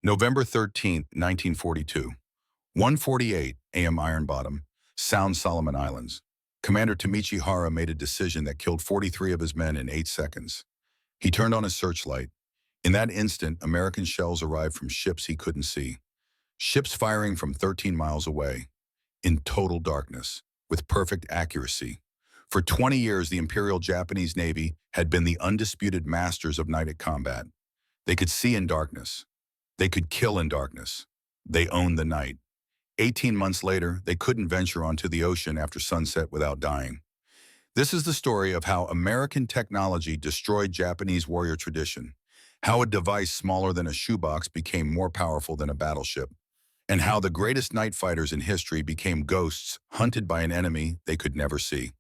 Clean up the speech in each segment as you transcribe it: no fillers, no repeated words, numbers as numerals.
November 13th, 1942. 1:48 a.m. Iron Bottom, Sound Solomon Islands. Commander Tamichi Hara made a decision that killed 43 of his men in 8 seconds. He turned on his searchlight. In that instant, American shells arrived from ships he couldn't see. Ships firing from 13 miles away, in total darkness, with perfect accuracy. For 20 years, the Imperial Japanese Navy had been the undisputed masters of night combat. They could see in darkness. They could kill in darkness. They owned the night. 18 months later, they couldn't venture onto the ocean after sunset without dying. This is the story of how American technology destroyed Japanese warrior tradition, how a device smaller than a shoebox became more powerful than a battleship, and how the greatest night fighters in history became ghosts hunted by an enemy they could never see.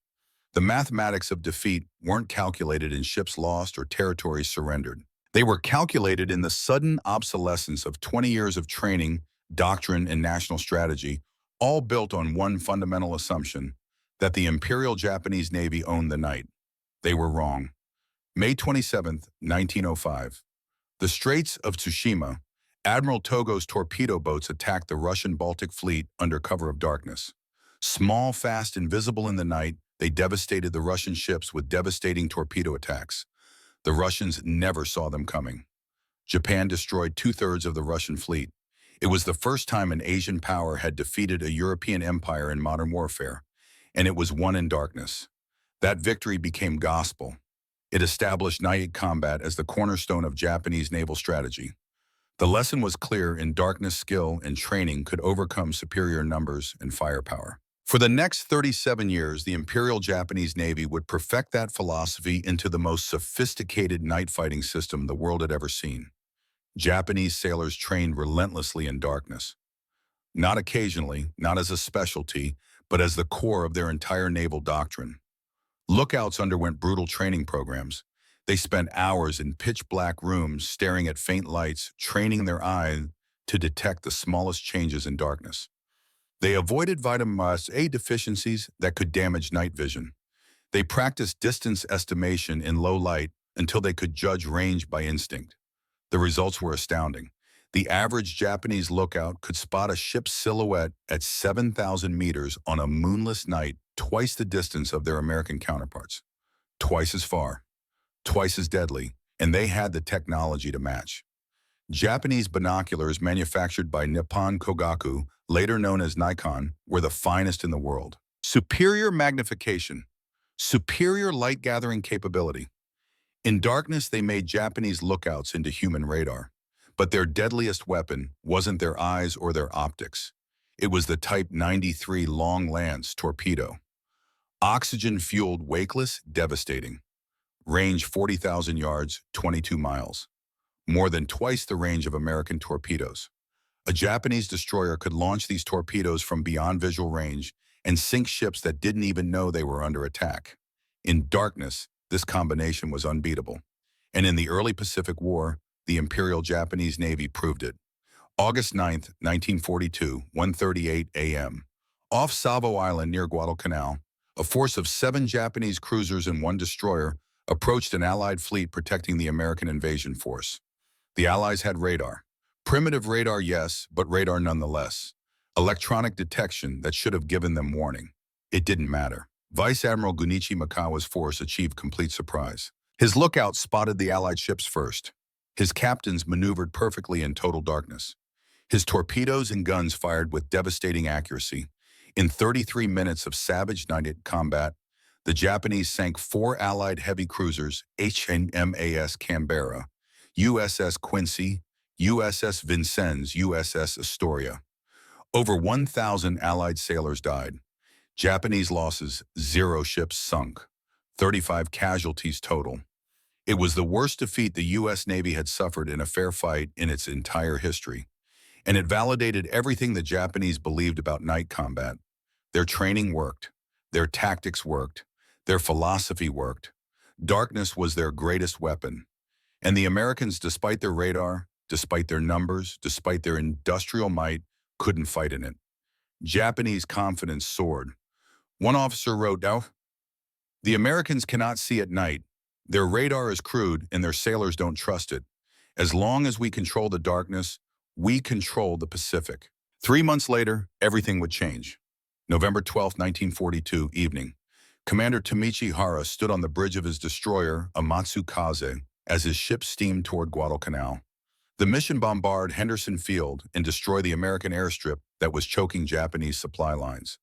The mathematics of defeat weren't calculated in ships lost or territories surrendered. They were calculated in the sudden obsolescence of 20 years of training, doctrine, and national strategy, all built on one fundamental assumption, that the Imperial Japanese Navy owned the night. They were wrong. May 27, 1905. The Straits of Tsushima, Admiral Togo's torpedo boats attacked the Russian Baltic Fleet under cover of darkness. Small, fast, and visible in the night, they devastated the Russian ships with devastating torpedo attacks. The Russians never saw them coming. Japan destroyed 2/3 of the Russian fleet. It was the first time an Asian power had defeated a European empire in modern warfare, and it was won in darkness. That victory became gospel. It established night combat as the cornerstone of Japanese naval strategy. The lesson was clear: in darkness, skill and training could overcome superior numbers and firepower. For the next 37 years, the Imperial Japanese Navy would perfect that philosophy into the most sophisticated night fighting system the world had ever seen. Japanese sailors trained relentlessly in darkness. Not occasionally, not as a specialty, but as the core of their entire naval doctrine. Lookouts underwent brutal training programs. They spent hours in pitch-black rooms staring at faint lights, training their eye to detect the smallest changes in darkness. They avoided vitamin A deficiencies that could damage night vision. They practiced distance estimation in low light until they could judge range by instinct. The results were astounding. The average Japanese lookout could spot a ship's silhouette at 7,000 meters on a moonless night, twice the distance of their American counterparts. Twice as far, twice as deadly, and they had the technology to match. Japanese binoculars manufactured by Nippon Kogaku, later known as Nikon, were the finest in the world. Superior magnification, superior light-gathering capability. In darkness, they made Japanese lookouts into human radar. But their deadliest weapon wasn't their eyes or their optics. It was the Type 93 Long Lance torpedo. Oxygen-fueled, wakeless, devastating. Range 40,000 yards, 22 miles. More than twice the range of American torpedoes. A Japanese destroyer could launch these torpedoes from beyond visual range and sink ships that didn't even know they were under attack. In darkness, this combination was unbeatable. And in the early Pacific War, the Imperial Japanese Navy proved it. August 9, 1942, 1:38 a.m. Off Savo Island near Guadalcanal, a force of 7 Japanese cruisers and 1 destroyer approached an Allied fleet protecting the American invasion force. The Allies had radar. Primitive radar, yes, but radar nonetheless. Electronic detection that should have given them warning. It didn't matter. Vice Admiral Gunichi Mikawa's force achieved complete surprise. His lookouts spotted the Allied ships first. His captains maneuvered perfectly in total darkness. His torpedoes and guns fired with devastating accuracy. In 33 minutes of savage night combat, the Japanese sank 4 Allied heavy cruisers, HMAS Canberra, USS Quincy, USS Vincennes, USS Astoria. Over 1,000 Allied sailors died. Japanese losses: 0 ships sunk, 35 casualties total. It was the worst defeat the U.S. Navy had suffered in a fair fight in its entire history, and it validated everything the Japanese believed about night combat. Their training worked, their tactics worked, their philosophy worked. Darkness was their greatest weapon. And the Americans, despite their radar, despite their numbers, despite their industrial might, couldn't fight in it. Japanese confidence soared. One officer wrote, "The Americans cannot see at night. Their radar is crude and their sailors don't trust it. As long as we control the darkness, We control the Pacific. 3 months later, everything would change. November 12, 1942, evening. Commander Tomichi Hara stood on the bridge of his destroyer, Amatsukaze, as his ship steamed toward Guadalcanal. The mission bombarded Henderson Field and destroyed the American airstrip that was choking Japanese supply lines.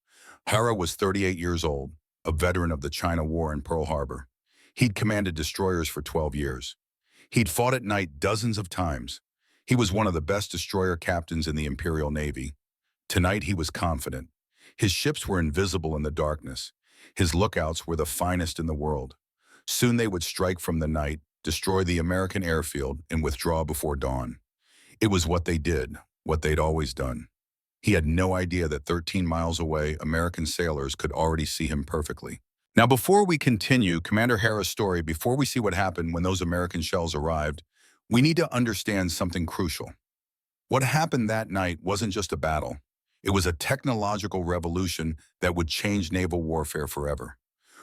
Hara was 38 years old, a veteran of the China War in Pearl Harbor. He'd commanded destroyers for 12 years. He'd fought at night dozens of times. He was one of the best destroyer captains in the Imperial Navy. Tonight he was confident. His ships were invisible in the darkness. His lookouts were the finest in the world. Soon they would strike from the night, destroy the American airfield, and withdraw before dawn. It was what they did, what they'd always done. He had no idea that 13 miles away, American sailors could already see him perfectly. Now, before we continue Commander Hara's story, before we see what happened when those American shells arrived, we need to understand something crucial. What happened that night wasn't just a battle. It was a technological revolution that would change naval warfare forever.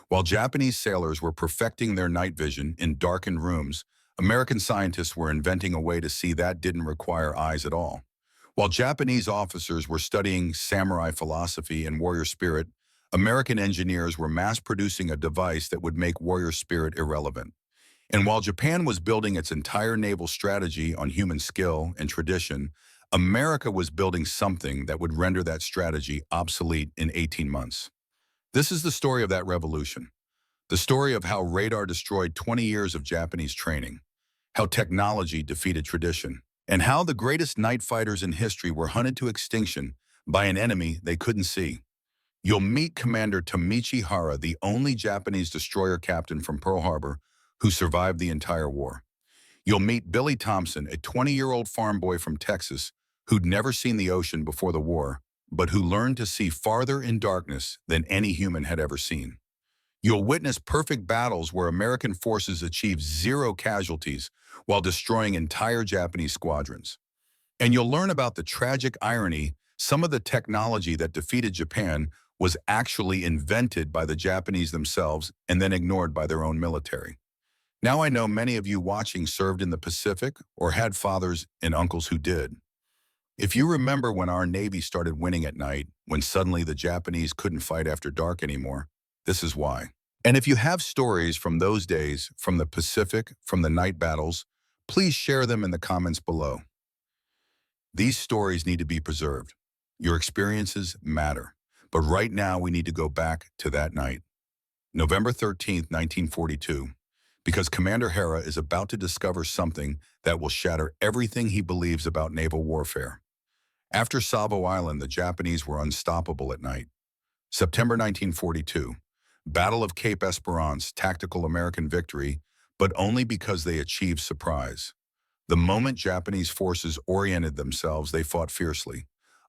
While Japanese sailors were perfecting their night vision in darkened rooms, American scientists were inventing a way to see that didn't require eyes at all. While Japanese officers were studying samurai philosophy and warrior spirit, American engineers were mass-producing a device that would make warrior spirit irrelevant. And while Japan was building its entire naval strategy on human skill and tradition, America was building something that would render that strategy obsolete in 18 months. This is the story of that revolution. The story of how radar destroyed 20 years of Japanese training, how technology defeated tradition, and how the greatest night fighters in history were hunted to extinction by an enemy they couldn't see. You'll meet Commander Tomichi Hara, the only Japanese destroyer captain from Pearl Harbor who survived the entire war. You'll meet Billy Thompson, a 20-year-old farm boy from Texas who'd never seen the ocean before the war, but who learned to see farther in darkness than any human had ever seen. You'll witness perfect battles where American forces achieved zero casualties while destroying entire Japanese squadrons. And you'll learn about the tragic irony: some of the technology that defeated Japan was actually invented by the Japanese themselves and then ignored by their own military. Now, I know many of you watching served in the Pacific or had fathers and uncles who did. If you remember when our Navy started winning at night, when suddenly the Japanese couldn't fight after dark anymore, this is why. And if you have stories from those days, from the Pacific, from the night battles, please share them in the comments below. These stories need to be preserved. Your experiences matter. But right now, we need to go back to that night, November 13th, 1942. Because Commander Hara is about to discover something that will shatter everything he believes about naval warfare. After Savo Island, the Japanese were unstoppable at night. September 1942, Battle of Cape Esperance, tactical American victory, but only because they achieved surprise. The moment Japanese forces oriented themselves, they fought fiercely.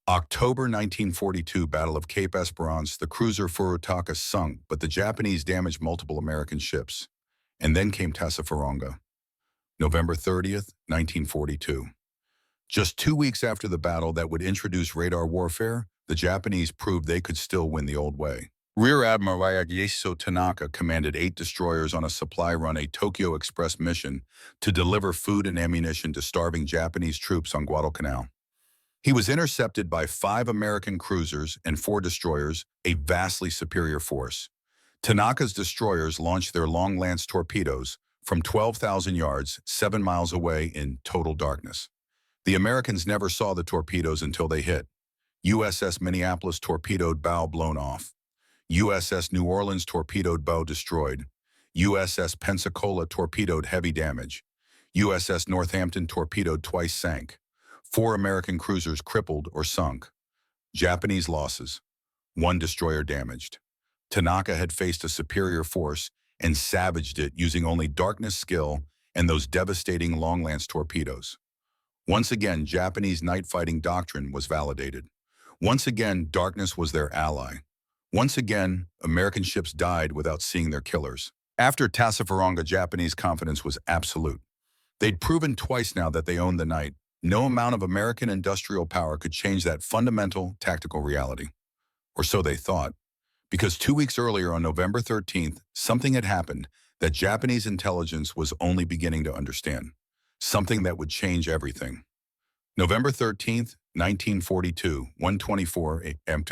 October 1942, Battle of Cape Esperance, the cruiser Furutaka sunk, but the Japanese damaged multiple American ships. And then came Tassafaronga, November 30th, 1942. Just 2 weeks after the battle that would introduce radar warfare, the Japanese proved they could still win the old way. Rear Admiral Yagiso Tanaka commanded 8 destroyers on a supply run, a Tokyo Express mission, to deliver food and ammunition to starving Japanese troops on Guadalcanal. He was intercepted by 5 American cruisers and 4 destroyers, a vastly superior force. Tanaka's destroyers launched their long lance torpedoes from 12,000 yards, 7 miles away, in total darkness. The Americans never saw the torpedoes until they hit. USS Minneapolis torpedoed bow blown off. USS New Orleans torpedoed bow destroyed. USS Pensacola torpedoed heavy damage. USS Northampton torpedoed twice sank. 4 American cruisers crippled or sunk. Japanese losses: 1 destroyer damaged. Tanaka had faced a superior force and savaged it using only darkness skill and those devastating long lance torpedoes. Once again, Japanese night fighting doctrine was validated. Once again, darkness was their ally. Once again, American ships died without seeing their killers. After Tassafaronga, Japanese confidence was absolute. They'd proven twice now that they owned the night. No amount of American industrial power could change that fundamental tactical reality. Or so they thought. Because 2 weeks earlier, on November 13th, something had happened that Japanese intelligence was only beginning to understand. Something that would change everything. November 13th, 1942, 1:24 a.m.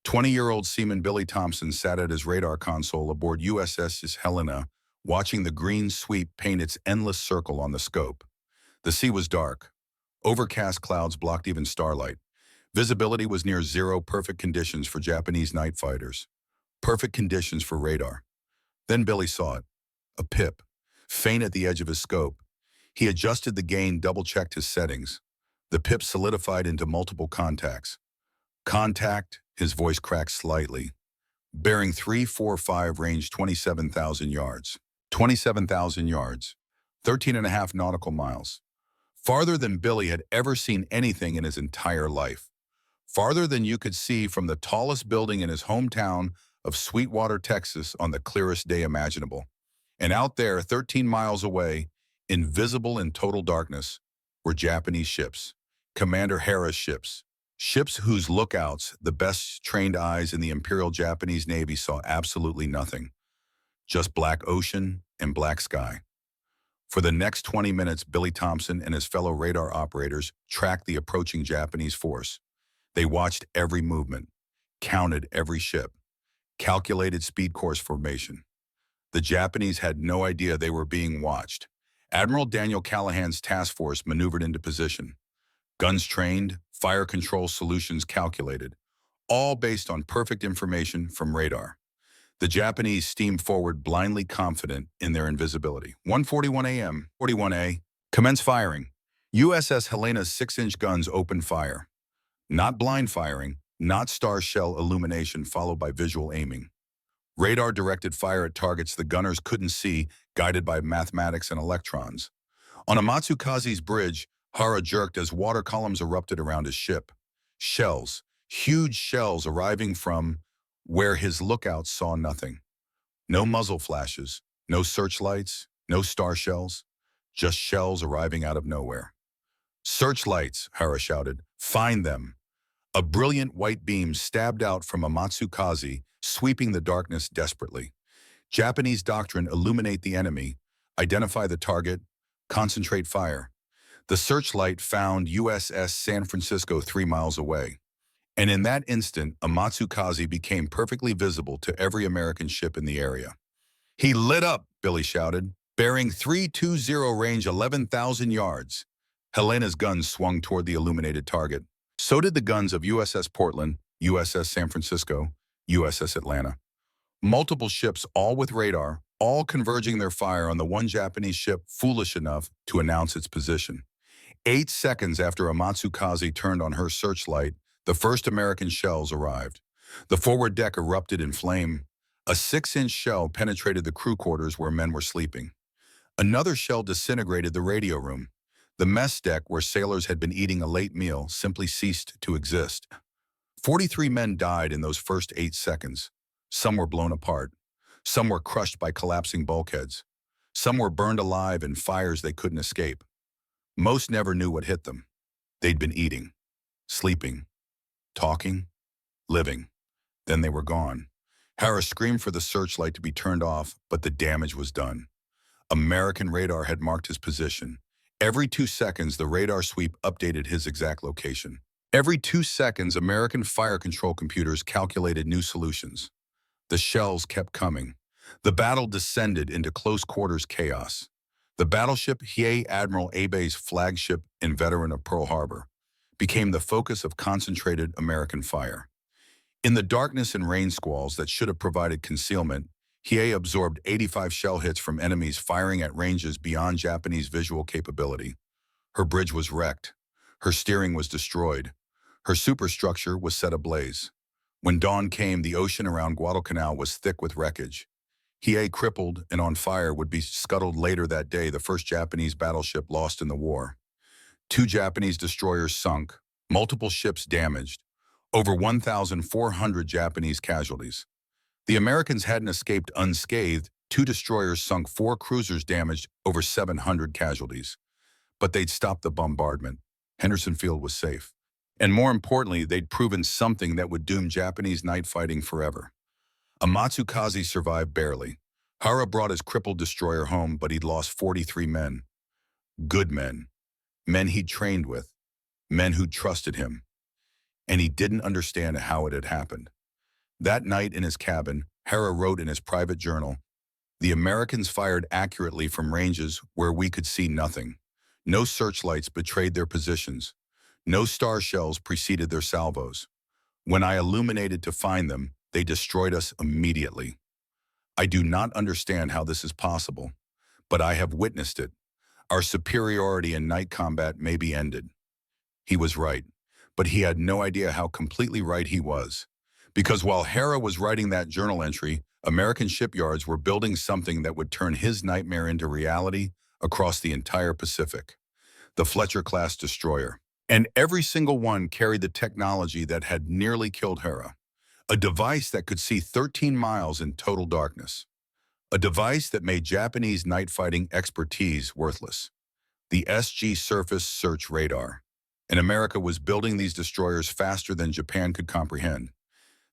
20-year-old Seaman Billy Thompson sat at his radar console aboard USS Helena, watching the green sweep paint its endless circle on the scope. The sea was dark. Overcast clouds blocked even starlight. Visibility was near zero, perfect conditions for Japanese night fighters. Perfect conditions for radar. Then Billy saw it. A pip, faint at the edge of his scope. He adjusted the gain, double-checked his settings. The pip solidified into multiple contacts. Contact, his voice cracked slightly. Bearing 345, range 27,000 yards. 27,000 yards. 13 and a half nautical miles. Farther than Billy had ever seen anything in his entire life. Farther than you could see from the tallest building in his hometown of Sweetwater, Texas, on the clearest day imaginable. And out there, 13 miles away, invisible in total darkness, were Japanese ships. Commander Hara's ships. Ships whose lookouts, the best trained eyes in the Imperial Japanese Navy, saw absolutely nothing. Just black ocean and black sky. For the next 20 minutes, Billy Thompson and his fellow radar operators tracked the approaching Japanese force. They watched every movement, counted every ship, calculated speed course formation. The Japanese had no idea they were being watched. Admiral Daniel Callahan's task force maneuvered into position. Guns trained, fire control solutions calculated, all based on perfect information from radar. The Japanese steamed forward, blindly confident in their invisibility. 1:41 a.m. 41A. Commence firing. USS Helena's 6-inch guns opened fire. Not blind firing, not star shell illumination followed by visual aiming. Radar directed fire at targets the gunners couldn't see, guided by mathematics and electrons. On Amatsukaze's bridge, Hara jerked as water columns erupted around his ship. Shells, huge shells arriving from where his lookouts saw nothing. No muzzle flashes, no searchlights, no star shells, just shells arriving out of nowhere. Searchlights, Hara shouted. Find them. A brilliant white beam stabbed out from Amatsukaze, sweeping the darkness desperately. Japanese doctrine: illuminate the enemy, identify the target, concentrate fire. The searchlight found USS San Francisco 3 miles away. And in that instant, Amatsukaze became perfectly visible to every American ship in the area. He lit up, Billy shouted, bearing 320, range 11,000 yards. Helena's guns swung toward the illuminated target. So did the guns of USS Portland, USS San Francisco, USS Atlanta. Multiple ships, all with radar, all converging their fire on the one Japanese ship foolish enough to announce its position. 8 seconds after Amatsukaze turned on her searchlight, the first American shells arrived. The forward deck erupted in flame. A 6-inch shell penetrated the crew quarters where men were sleeping. Another shell disintegrated the radio room. The mess deck, where sailors had been eating a late meal, simply ceased to exist. 43 men died in those first 8 seconds. Some were blown apart. Some were crushed by collapsing bulkheads. Some were burned alive in fires they couldn't escape. Most never knew what hit them. They'd been eating, sleeping, talking, living. Then they were gone. Hara screamed for the searchlight to be turned off, but the damage was done. American radar had marked his position. Every 2 seconds, the radar sweep updated his exact location. Every 2 seconds, American fire control computers calculated new solutions. The shells kept coming. The battle descended into close-quarters chaos. The battleship Hiei Admiral Abe's flagship and veteran of Pearl Harbor became the focus of concentrated American fire. In the darkness and rain squalls that should have provided concealment, Hiei absorbed 85 shell hits from enemies firing at ranges beyond Japanese visual capability. Her bridge was wrecked. Her steering was destroyed. Her superstructure was set ablaze. When dawn came, the ocean around Guadalcanal was thick with wreckage. Hiei, crippled and on fire, would be scuttled later that day, the first Japanese battleship lost in the war. 2 Japanese destroyers sunk, multiple ships damaged, over 1,400 Japanese casualties. The Americans hadn't escaped unscathed. 2 destroyers sunk, 4 cruisers damaged, over 700 casualties. But they'd stopped the bombardment. Henderson Field was safe. And more importantly, they'd proven something that would doom Japanese night fighting forever. Amatsukaze survived barely. Hara brought his crippled destroyer home, but he'd lost 43 men. Good men. Men he'd trained with. men who trusted him, and he didn't understand how it had happened. That night in his cabin, Hera wrote in his private journal, "The Americans fired accurately from ranges where we could see nothing. No searchlights betrayed their positions. No star shells preceded their salvos. When I illuminated to find them, they destroyed us immediately. I do not understand how this is possible, but I have witnessed it. Our superiority in night combat may be ended." He was right, but he had no idea how completely right he was. Because while Hera was writing that journal entry, American shipyards were building something that would turn his nightmare into reality across the entire Pacific. The Fletcher-Class destroyer. And every single one carried the technology that had nearly killed Hera. A device that could see 13 miles in total darkness. A device that made Japanese night fighting expertise worthless. The SG Surface Search Radar. And America was building these destroyers faster than Japan could comprehend.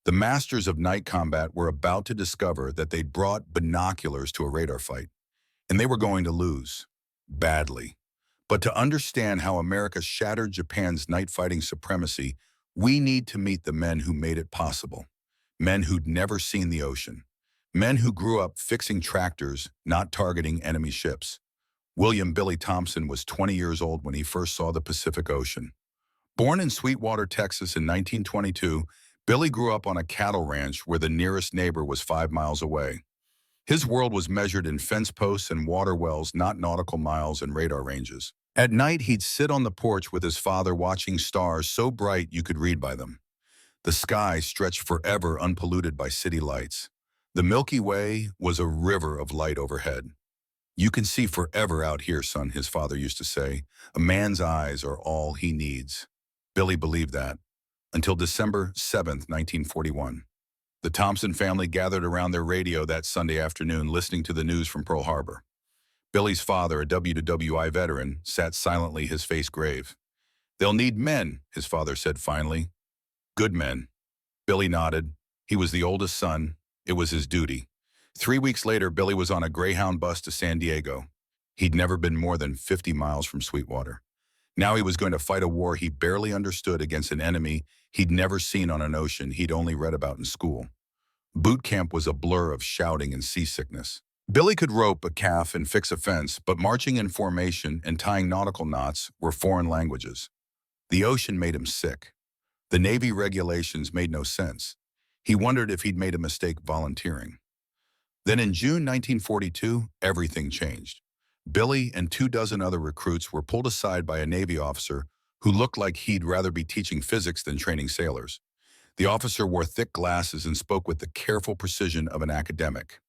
The masters of night combat were about to discover that they'd brought binoculars to a radar fight, and they were going to lose. Badly. But to understand how America shattered Japan's night fighting supremacy, we need to meet the men who made it possible. Men who'd never seen the ocean. Men who grew up fixing tractors, not targeting enemy ships. William Billy Thompson was 20 years old when he first saw the Pacific Ocean. Born in Sweetwater, Texas in 1922, Billy grew up on a cattle ranch where the nearest neighbor was 5 miles away. His world was measured in fence posts and water wells, not nautical miles and radar ranges. At night, he'd sit on the porch with his father watching stars so bright you could read by them. The sky stretched forever unpolluted by city lights. The Milky Way was a river of light overhead. "You can see forever out here, son," his father used to say. "A man's eyes are all he needs." Billy believed that. Until December 7th, 1941. The Thompson family gathered around their radio that Sunday afternoon listening to the news from Pearl Harbor. Billy's father, a WWII veteran, sat silently, his face grave. "They'll need men," his father said finally. "Good men." Billy nodded. He was the oldest son. It was his duty. 3 weeks later, Billy was on a Greyhound bus to San Diego. He'd never been more than 50 miles from Sweetwater. Now he was going to fight a war he barely understood against an enemy he'd never seen on an ocean he'd only read about in school. Boot camp was a blur of shouting and seasickness. Billy could rope a calf and fix a fence, but marching in formation and tying nautical knots were foreign languages. The ocean made him sick. The Navy regulations made no sense. He wondered if he'd made a mistake volunteering. Then in June 1942, everything changed. Billy and 24 other recruits were pulled aside by a Navy officer who looked like he'd rather be teaching physics than training sailors. The officer wore thick glasses and spoke with the careful precision of an academic.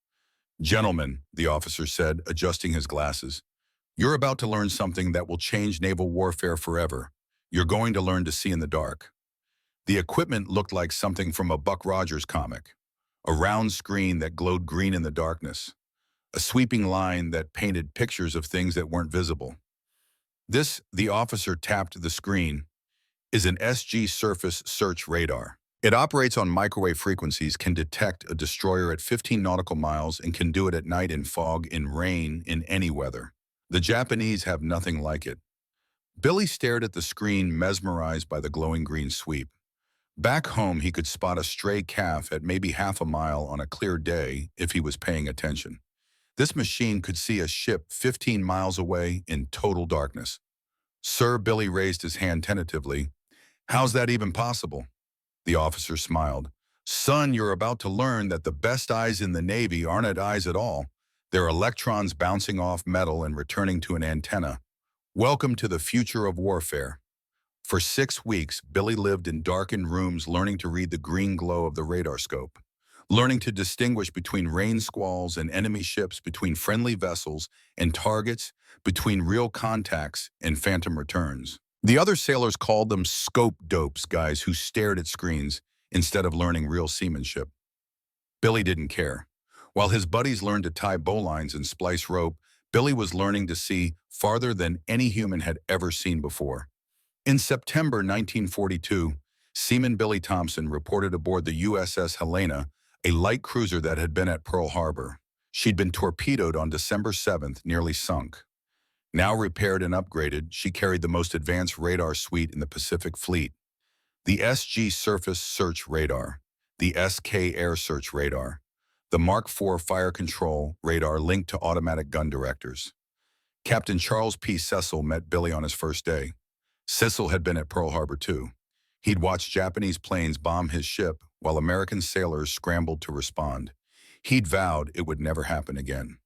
"Gentlemen," the officer said, adjusting his glasses, "you're about to learn something that will change naval warfare forever. You're going to learn to see in the dark." The equipment looked like something from a Buck Rogers comic. A round screen that glowed green in the darkness. A sweeping line that painted pictures of things that weren't visible. "This," the officer tapped the screen, "is an SG Surface Search Radar. It operates on microwave frequencies, can detect a destroyer at 15 nautical miles, and can do it at night in fog, in rain, in any weather. The Japanese have nothing like it." Billy stared at the screen, mesmerized by the glowing green sweep. Back home, he could spot a stray calf at maybe half a mile on a clear day if he was paying attention. This machine could see a ship 15 miles away in total darkness. "Sir," Billy raised his hand tentatively. "How's that even possible?" The officer smiled. "Son, you're about to learn that the best eyes in the Navy aren't eyes at all. They're electrons bouncing off metal and returning to an antenna. Welcome to the future of warfare." For 6 weeks, Billy lived in darkened rooms learning to read the green glow of the radar scope, learning to distinguish between rain squalls and enemy ships, between friendly vessels and targets, between real contacts and phantom returns. The other sailors called them scope dopes, guys who stared at screens instead of learning real seamanship. Billy didn't care. While his buddies learned to tie bowlines and splice rope, Billy was learning to see farther than any human had ever seen before. In September 1942, Seaman Billy Thompson reported aboard the USS Helena, a light cruiser that had been at Pearl Harbor. She'd been torpedoed on December 7th, nearly sunk. Now repaired and upgraded, she carried the most advanced radar suite in the Pacific Fleet. The SG Surface Search Radar, the SK Air Search Radar, the Mark IV Fire Control Radar linked to automatic gun directors. Captain Charles P. Cecil met Billy on his first day. Cecil had been at Pearl Harbor too. He'd watched Japanese planes bomb his ship while American sailors scrambled to respond. He'd vowed it would never happen again.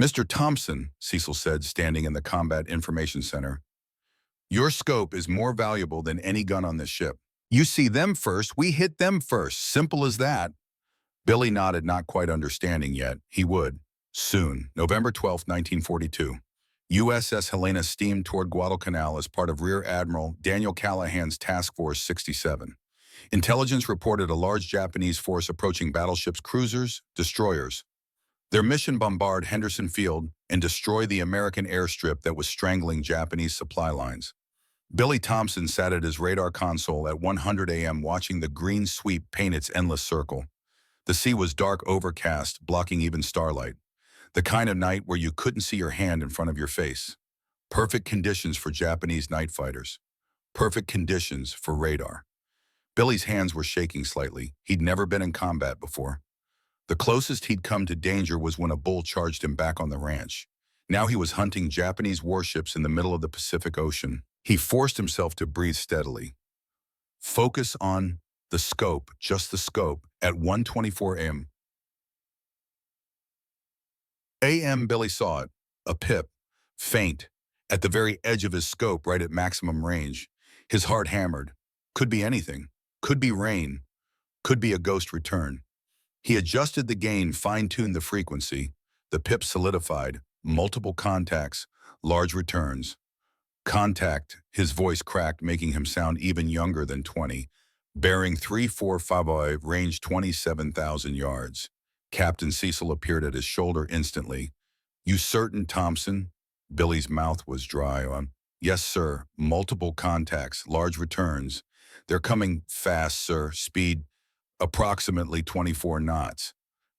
"Mr. Thompson," Cecil said, standing in the Combat Information Center, "your scope is more valuable than any gun on this ship. You see them first, we hit them first. Simple as that." Billy nodded, not quite understanding yet. He would. Soon. November 12, 1942. USS Helena steamed toward Guadalcanal as part of Rear Admiral Daniel Callahan's Task Force 67. Intelligence reported a large Japanese force approaching battleships, cruisers, destroyers. Their mission: bombard Henderson Field and destroy the American airstrip that was strangling Japanese supply lines. Billy Thompson sat at his radar console at 100 a.m. watching the green sweep paint its endless circle. The sea was dark, overcast, blocking even starlight. The kind of night where you couldn't see your hand in front of your face. Perfect conditions for Japanese night fighters. Perfect conditions for radar. Billy's hands were shaking slightly. He'd never been in combat before. The closest he'd come to danger was when a bull charged him back on the ranch. Now he was hunting Japanese warships in the middle of the Pacific Ocean. He forced himself to breathe steadily. Focus on the scope, just the scope, at 1:24 a.m. Billy saw it, a pip, faint, at the very edge of his scope, right at maximum range. His heart hammered. Could be anything. Could be rain. Could be a ghost return. He adjusted the gain, fine-tuned the frequency. The pip solidified. Multiple contacts, large returns. Contact, his voice cracked, making him sound even younger than 20. Bearing 3455, range 27,000 yards. Captain Cecil appeared at his shoulder instantly. "You certain, Thompson?" Billy's mouth was dry. "Yes, sir. Multiple contacts, large returns. They're coming fast, sir. Speed approximately 24 knots.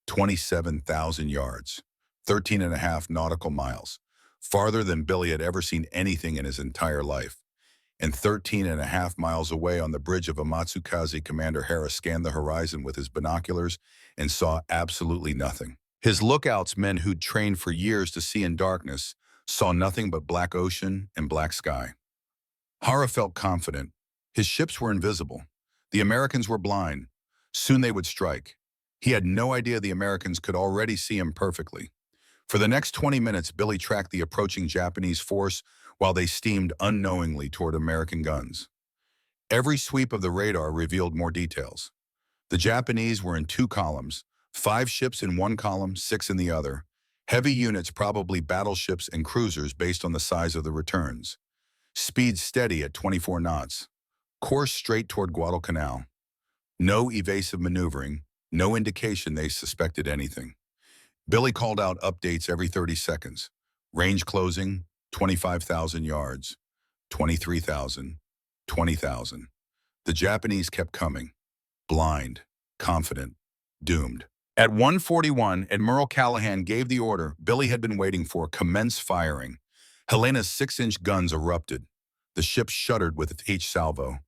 27,000 yards. 13 and a half nautical miles. Farther than Billy had ever seen anything in his entire life. And 13 and a half miles away on the bridge of Amatsukaze, Commander Harris scanned the horizon with his binoculars and saw absolutely nothing. His lookouts, men who'd trained for years to see in darkness, saw nothing but black ocean and black sky. Hara felt confident. His ships were invisible. The Americans were blind. Soon they would strike. He had no idea the Americans could already see him perfectly. For the next 20 minutes, Billy tracked the approaching Japanese force while they steamed unknowingly toward American guns. Every sweep of the radar revealed more details. The Japanese were in two columns, 5 ships in one column, 6 in the other. Heavy units, probably battleships and cruisers based on the size of the returns. Speed steady at 24 knots. Course straight toward Guadalcanal. No evasive maneuvering, no indication they suspected anything. Billy called out updates every 30 seconds. Range closing, 25,000 yards, 23,000, 20,000. The Japanese kept coming. Blind, confident, doomed. At 1:41, Admiral Callahan gave the order Billy had been waiting for: commence firing. Helena's 6-inch guns erupted. The ship shuddered with each salvo.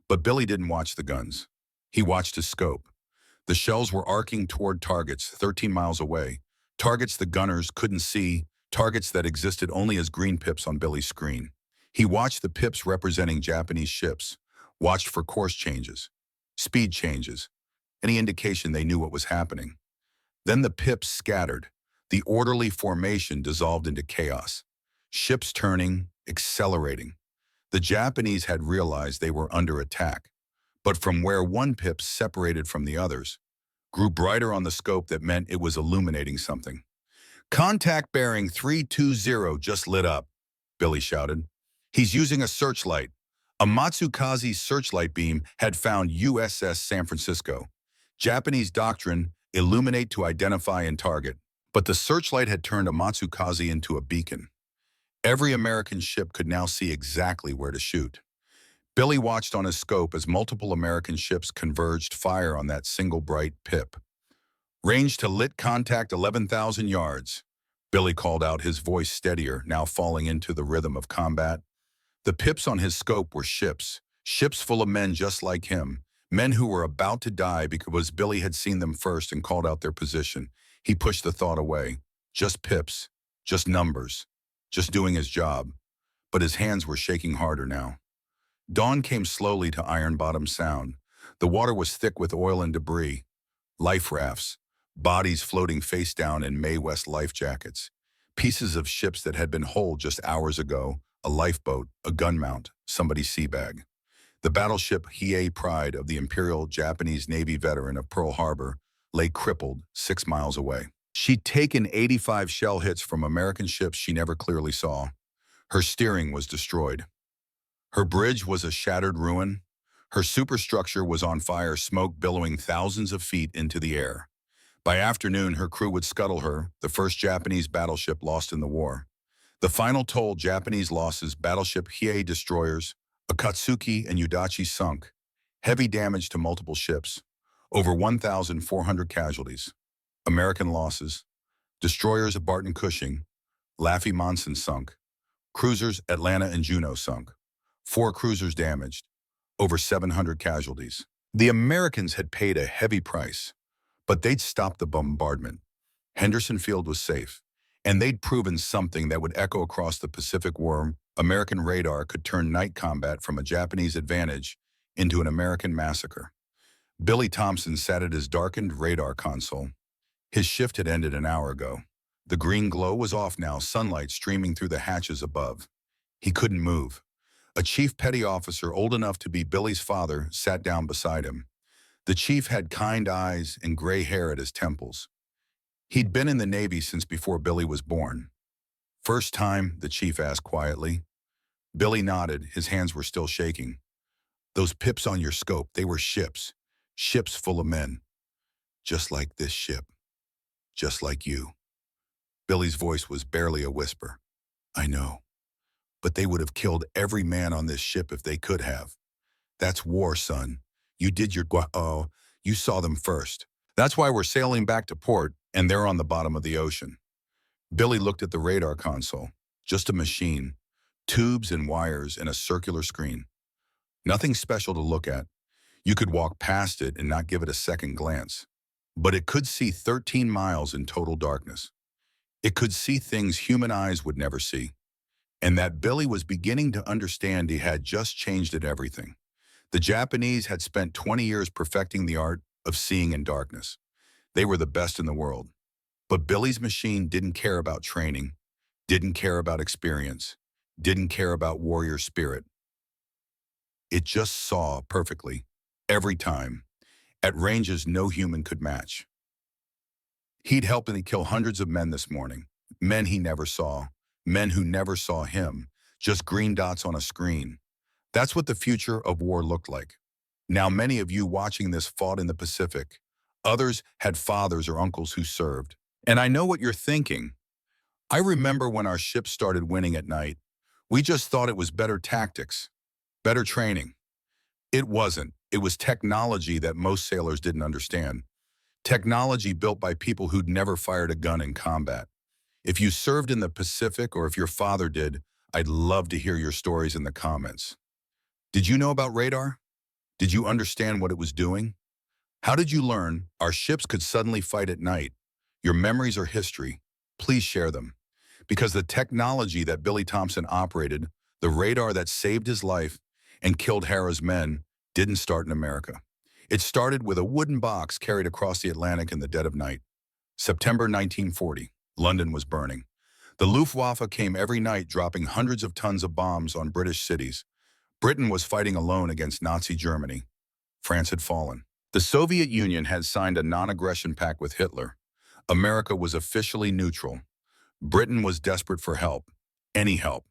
But Billy didn't watch the guns. He watched his scope. The shells were arcing toward targets 13 miles away. Targets the gunners couldn't see, targets that existed only as green pips on Billy's screen. He watched the pips representing Japanese ships, watched for course changes, speed changes, any indication they knew what was happening. Then the pips scattered. The orderly formation dissolved into chaos. Ships turning, accelerating. The Japanese had realized they were under attack, but from where one pip separated from the others, grew brighter on the scope that meant it was illuminating something. "Contact bearing 320 just lit up," Billy shouted. "He's using a searchlight." A Matsukaze searchlight beam had found USS San Francisco. Japanese doctrine, illuminate to identify and target. But the searchlight had turned a Matsukaze into a beacon. Every American ship could now see exactly where to shoot. Billy watched on his scope as multiple American ships converged fire on that single bright pip. Range to lit contact 11,000 yards. Billy called out, his voice steadier, now falling into the rhythm of combat. The pips on his scope were ships, ships full of men just like him, men who were about to die because Billy had seen them first and called out their position. He pushed the thought away. Just pips, just numbers, just doing his job. But his hands were shaking harder now. Dawn came slowly to Iron Bottom Sound. The water was thick with oil and debris, life rafts, bodies floating face down in Mae West life jackets, pieces of ships that had been whole just hours ago, a lifeboat, a gun mount, somebody's sea bag. The battleship Hiei Pride of the Imperial Japanese Navy veteran of Pearl Harbor lay crippled 6 miles away. She'd taken 85 shell hits from American ships she never clearly saw. Her steering was destroyed. Her bridge was a shattered ruin. Her superstructure was on fire, smoke billowing thousands of feet into the air. By afternoon, her crew would scuttle her, the first Japanese battleship lost in the war. The final toll: Japanese losses: battleship Hiei destroyers, Akatsuki and Udachi sunk. Heavy damage to multiple ships. Over 1,400 casualties. American losses: destroyers Barton Cushing, Laffey Monson sunk. Cruisers Atlanta and Juneau sunk. 4 cruisers damaged. Over 700 casualties. The Americans had paid a heavy price, but they'd stopped the bombardment. Henderson Field was safe, and they'd proven something that would echo across the Pacific War. American radar could turn night combat from a Japanese advantage into an American massacre. Billy Thompson sat at his darkened radar console. His shift had ended an hour ago. The green glow was off now, sunlight streaming through the hatches above. He couldn't move. A chief petty officer, old enough to be Billy's father, sat down beside him. The chief had kind eyes and gray hair at his temples. He'd been in the Navy since before Billy was born. "First time?" the chief asked quietly. Billy nodded, his hands were still shaking. "Those pips on your scope, they were ships. Ships full of men. Just like this ship. Just like you." Billy's voice was barely a whisper. "I know. But they would have killed every man on this ship if they could have. That's war, son. You did your you saw them first. That's why we're sailing back to port, and they're on the bottom of the ocean." Billy looked at the radar console. Just a machine. Tubes and wires and a circular screen. Nothing special to look at. You could walk past it and not give it a second glance. But it could see 13 miles in total darkness. It could see things human eyes would never see. And that Billy was beginning to understand he had just changed at everything. The Japanese had spent 20 years perfecting the art of seeing in darkness. They were the best in the world. But Billy's machine didn't care about training, didn't care about experience, didn't care about warrior spirit. It just saw perfectly, every time, at ranges no human could match. He'd helped and kill hundreds of men this morning, men he never saw, men who never saw him, just green dots on a screen. That's what the future of war looked like. Now many of you watching this fought in the Pacific. Others had fathers or uncles who served. And I know what you're thinking. I remember when our ships started winning at night. We just thought it was better tactics, better training. It wasn't. It was technology that most sailors didn't understand. Technology built by people who'd never fired a gun in combat. If you served in the Pacific, or if your father did, I'd love to hear your stories in the comments. Did you know about radar? Did you understand what it was doing? How did you learn our ships could suddenly fight at night? Your memories are history. Please share them. Because the technology that Billy Thompson operated, the radar that saved his life and killed Hara's men, didn't start in America. It started with a wooden box carried across the Atlantic in the dead of night. September 1940, London was burning. The Luftwaffe came every night, dropping hundreds of tons of bombs on British cities. Britain was fighting alone against Nazi Germany. France had fallen. The Soviet Union had signed a non-aggression pact with Hitler. America was officially neutral. Britain was desperate for help, any help.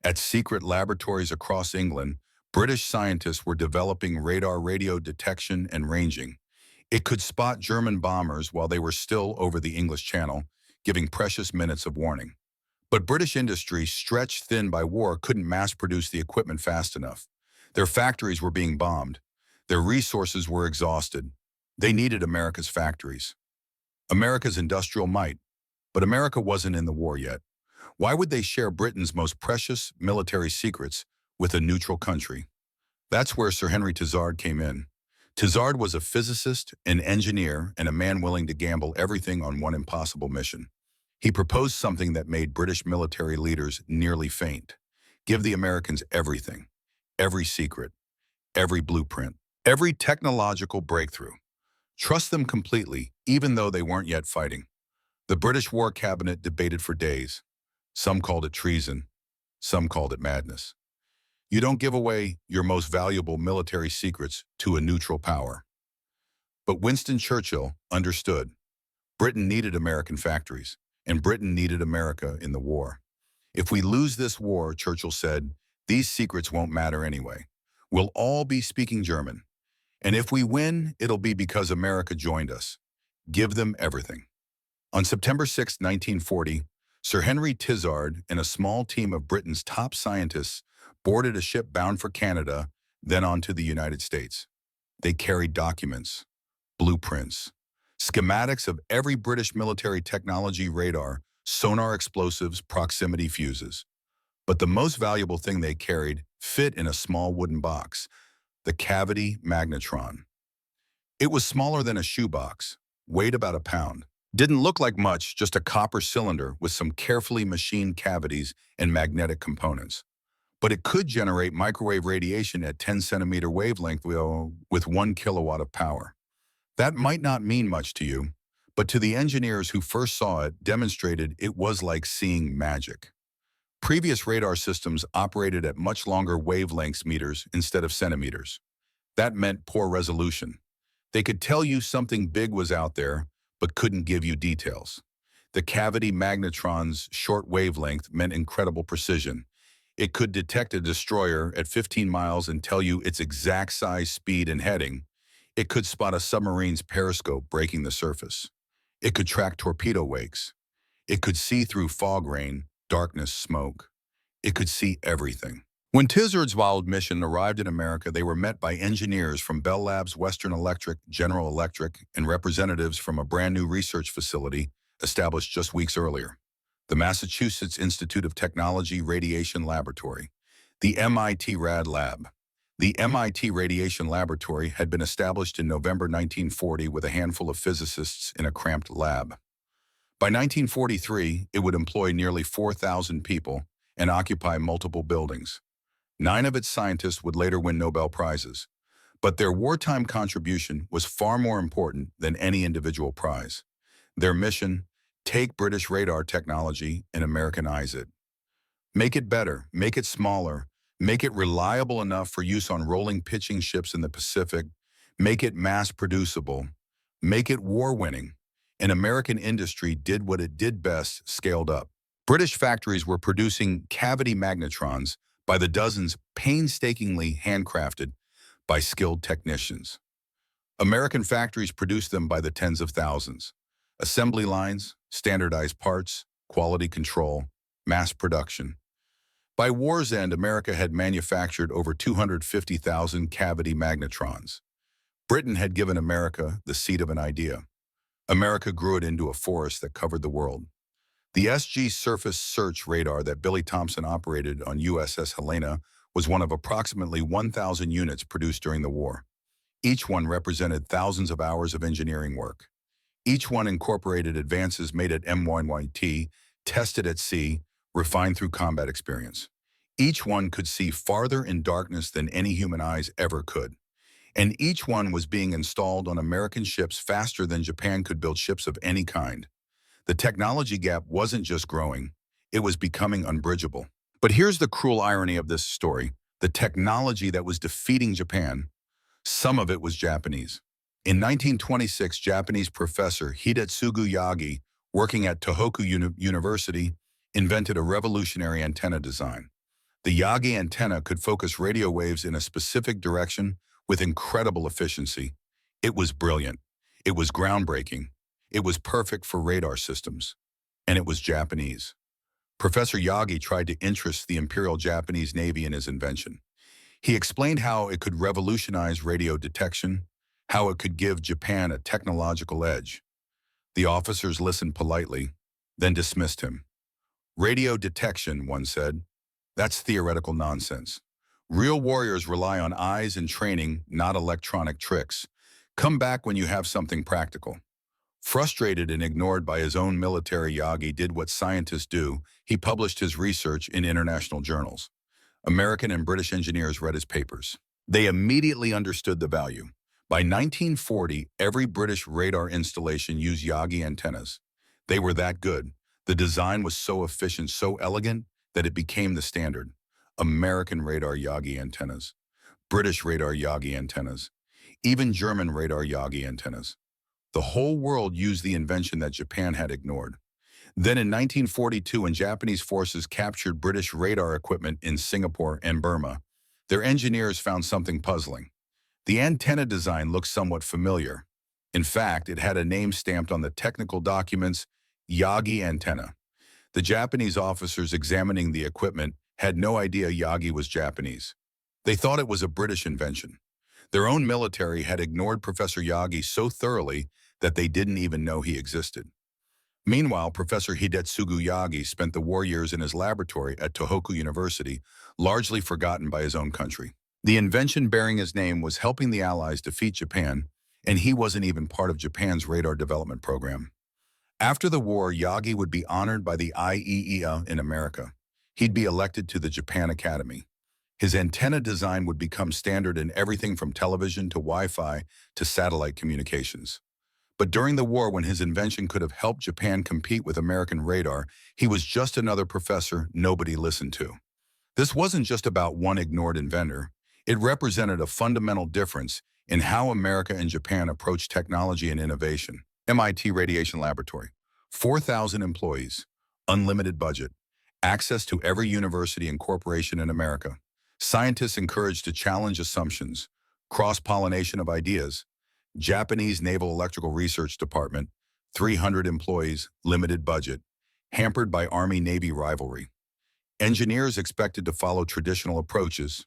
At secret laboratories across England, British scientists were developing radar radio detection and ranging. It could spot German bombers while they were still over the English Channel, giving precious minutes of warning. But British industry, stretched thin by war, couldn't mass-produce the equipment fast enough. Their factories were being bombed. Their resources were exhausted. They needed America's factories, America's industrial might. But America wasn't in the war yet. Why would they share Britain's most precious military secrets with a neutral country? That's where Sir Henry Tizard came in. Tizard was a physicist, an engineer, and a man willing to gamble everything on one impossible mission. He proposed something that made British military leaders nearly faint. Give the Americans everything, every secret, every blueprint, every technological breakthrough. Trust them completely, even though they weren't yet fighting. The British War Cabinet debated for days. Some called it treason, some called it madness. You don't give away your most valuable military secrets to a neutral power. But Winston Churchill understood. Britain needed American factories, and Britain needed America in the war. If we lose this war, Churchill said, these secrets won't matter anyway. We'll all be speaking German. And if we win, it'll be because America joined us. Give them everything. On September 6, 1940, Sir Henry Tizard and a small team of Britain's top scientists boarded a ship bound for Canada, then on to the United States. They carried documents, blueprints, schematics of every British military technology: radar, sonar, explosives, proximity fuses. But the most valuable thing they carried fit in a small wooden box, the cavity magnetron. It was smaller than a shoebox, weighed about a pound. Didn't look like much, just a copper cylinder with some carefully machined cavities and magnetic components. But it could generate microwave radiation at 10-centimeter wavelength with 1 kilowatt of power. That might not mean much to you, but to the engineers who first saw it, demonstrated it was like seeing magic. Previous radar systems operated at much longer wavelengths, meters instead of centimeters. That meant poor resolution. They could tell you something big was out there, but couldn't give you details. The cavity magnetron's short wavelength meant incredible precision. It could detect a destroyer at 15 miles and tell you its exact size, speed, and heading. It could spot a submarine's periscope breaking the surface. It could track torpedo wakes. It could see through fog rain, darkness, smoke. It could see everything. When Tizard's wild mission arrived in America, they were met by engineers from Bell Labs, Western Electric, General Electric, and representatives from a brand new research facility established just weeks earlier, the Massachusetts Institute of Technology Radiation Laboratory, the MIT Rad Lab. The MIT Radiation Laboratory had been established in November 1940 with a handful of physicists in a cramped lab. By 1943, it would employ nearly 4,000 people and occupy multiple buildings. 9 of its scientists would later win Nobel Prizes, but their wartime contribution was far more important than any individual prize. Their mission: take British radar technology and Americanize it. Make it better, make it smaller, make it reliable enough for use on rolling pitching ships in the Pacific, make it mass-producible, make it war-winning. And American industry did what it did best: scaled up. British factories were producing cavity magnetrons by the dozens, painstakingly handcrafted by skilled technicians. American factories produced them by the tens of thousands. Assembly lines, standardized parts, quality control, mass production. By war's end, America had manufactured over 250,000 cavity magnetrons. Britain had given America the seed of an idea. America grew it into a forest that covered the world. The SG surface search radar that Billy Thompson operated on USS Helena was one of approximately 1,000 units produced during the war. Each one represented thousands of hours of engineering work. Each one incorporated advances made at MYT, tested at sea, refined through combat experience. Each one could see farther in darkness than any human eyes ever could. And each one was being installed on American ships faster than Japan could build ships of any kind. The technology gap wasn't just growing, it was becoming unbridgeable. But here's the cruel irony of this story: the technology that was defeating Japan, some of it was Japanese. In 1926, Japanese professor Hidetsugu Yagi, working at Tohoku University, invented a revolutionary antenna design. The Yagi antenna could focus radio waves in a specific direction with incredible efficiency. It was brilliant. It was groundbreaking. It was perfect for radar systems. And it was Japanese. Professor Yagi tried to interest the Imperial Japanese Navy in his invention. He explained how it could revolutionize radio detection, how it could give Japan a technological edge. The officers listened politely, then dismissed him. Radio detection, one said. That's theoretical nonsense. Real warriors rely on eyes and training, not electronic tricks. Come back when you have something practical. Frustrated and ignored by his own military, Yagi did what scientists do. He published his research in international journals. American and British engineers read his papers. They immediately understood the value. By 1940, every British radar installation used Yagi antennas. They were that good. The design was so efficient, so elegant, that it became the standard. American radar Yagi antennas, British radar Yagi antennas, even German radar Yagi antennas. The whole world used the invention that Japan had ignored. Then in 1942, when Japanese forces captured British radar equipment in Singapore and Burma, their engineers found something puzzling. The antenna design looked somewhat familiar. In fact, it had a name stamped on the technical documents, Yagi antenna. The Japanese officers examining the equipment had no idea Yagi was Japanese. They thought it was a British invention. Their own military had ignored Professor Yagi so thoroughly that they didn't even know he existed. Meanwhile, Professor Hidetsugu Yagi spent the war years in his laboratory at Tohoku University, largely forgotten by his own country. The invention bearing his name was helping the Allies defeat Japan, and he wasn't even part of Japan's radar development program. After the war, Yagi would be honored by the IEEA in America. He'd be elected to the Japan Academy. His antenna design would become standard in everything from television to Wi-Fi to satellite communications. But during the war, when his invention could have helped Japan compete with American radar, he was just another professor nobody listened to. This wasn't just about one ignored inventor. It represented a fundamental difference in how America and Japan approach technology and innovation. MIT Radiation Laboratory, 4,000 employees, unlimited budget, access to every university and corporation in America. Scientists encouraged to challenge assumptions, cross-pollination of ideas. Japanese Naval Electrical Research Department, 300 employees, limited budget, hampered by Army-Navy rivalry. Engineers expected to follow traditional approaches.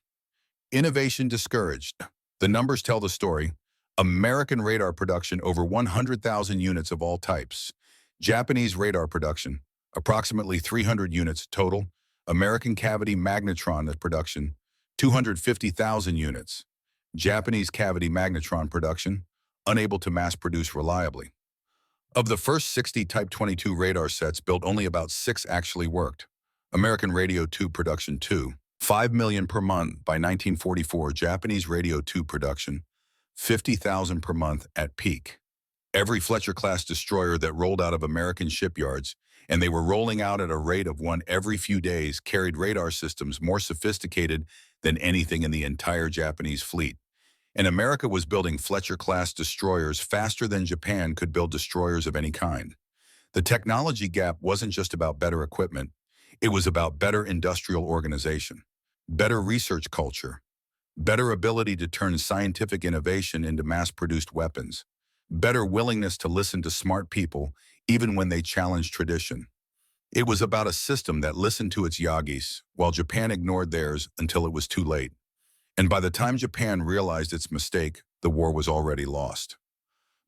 Innovation discouraged. The numbers tell the story. American radar production over 100,000 units of all types. Japanese radar production, approximately 300 units total. American cavity magnetron production, 250,000 units. Japanese cavity magnetron production, unable to mass produce reliably. Of the first 60 Type 22 radar sets built, only about 6 actually worked. American radio tube production 2, 5 million per month by 1944. Japanese radio tube production, 50,000 per month at peak. Every Fletcher-Class destroyer that rolled out of American shipyards, and they were rolling out at a rate of one every few days, carried radar systems more sophisticated than anything in the entire Japanese fleet. And America was building Fletcher-Class destroyers faster than Japan could build destroyers of any kind. The technology gap wasn't just about better equipment. It was about better industrial organization, better research culture, better ability to turn scientific innovation into mass-produced weapons, better willingness to listen to smart people even when they challenged tradition. It was about a system that listened to its Yagis, while Japan ignored theirs until it was too late. And by the time Japan realized its mistake, the war was already lost.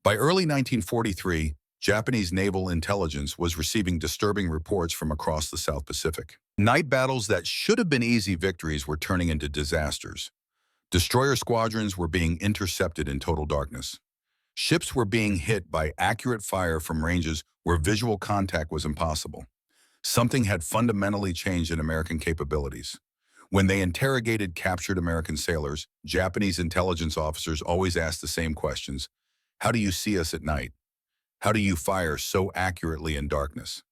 By early 1943, Japanese naval intelligence was receiving disturbing reports from across the South Pacific. Night battles that should have been easy victories were turning into disasters. Destroyer squadrons were being intercepted in total darkness. Ships were being hit by accurate fire from ranges where visual contact was impossible. Something had fundamentally changed in American capabilities. When they interrogated captured American sailors, Japanese intelligence officers always asked the same questions. How do you see us at night? How do you fire so accurately in darkness?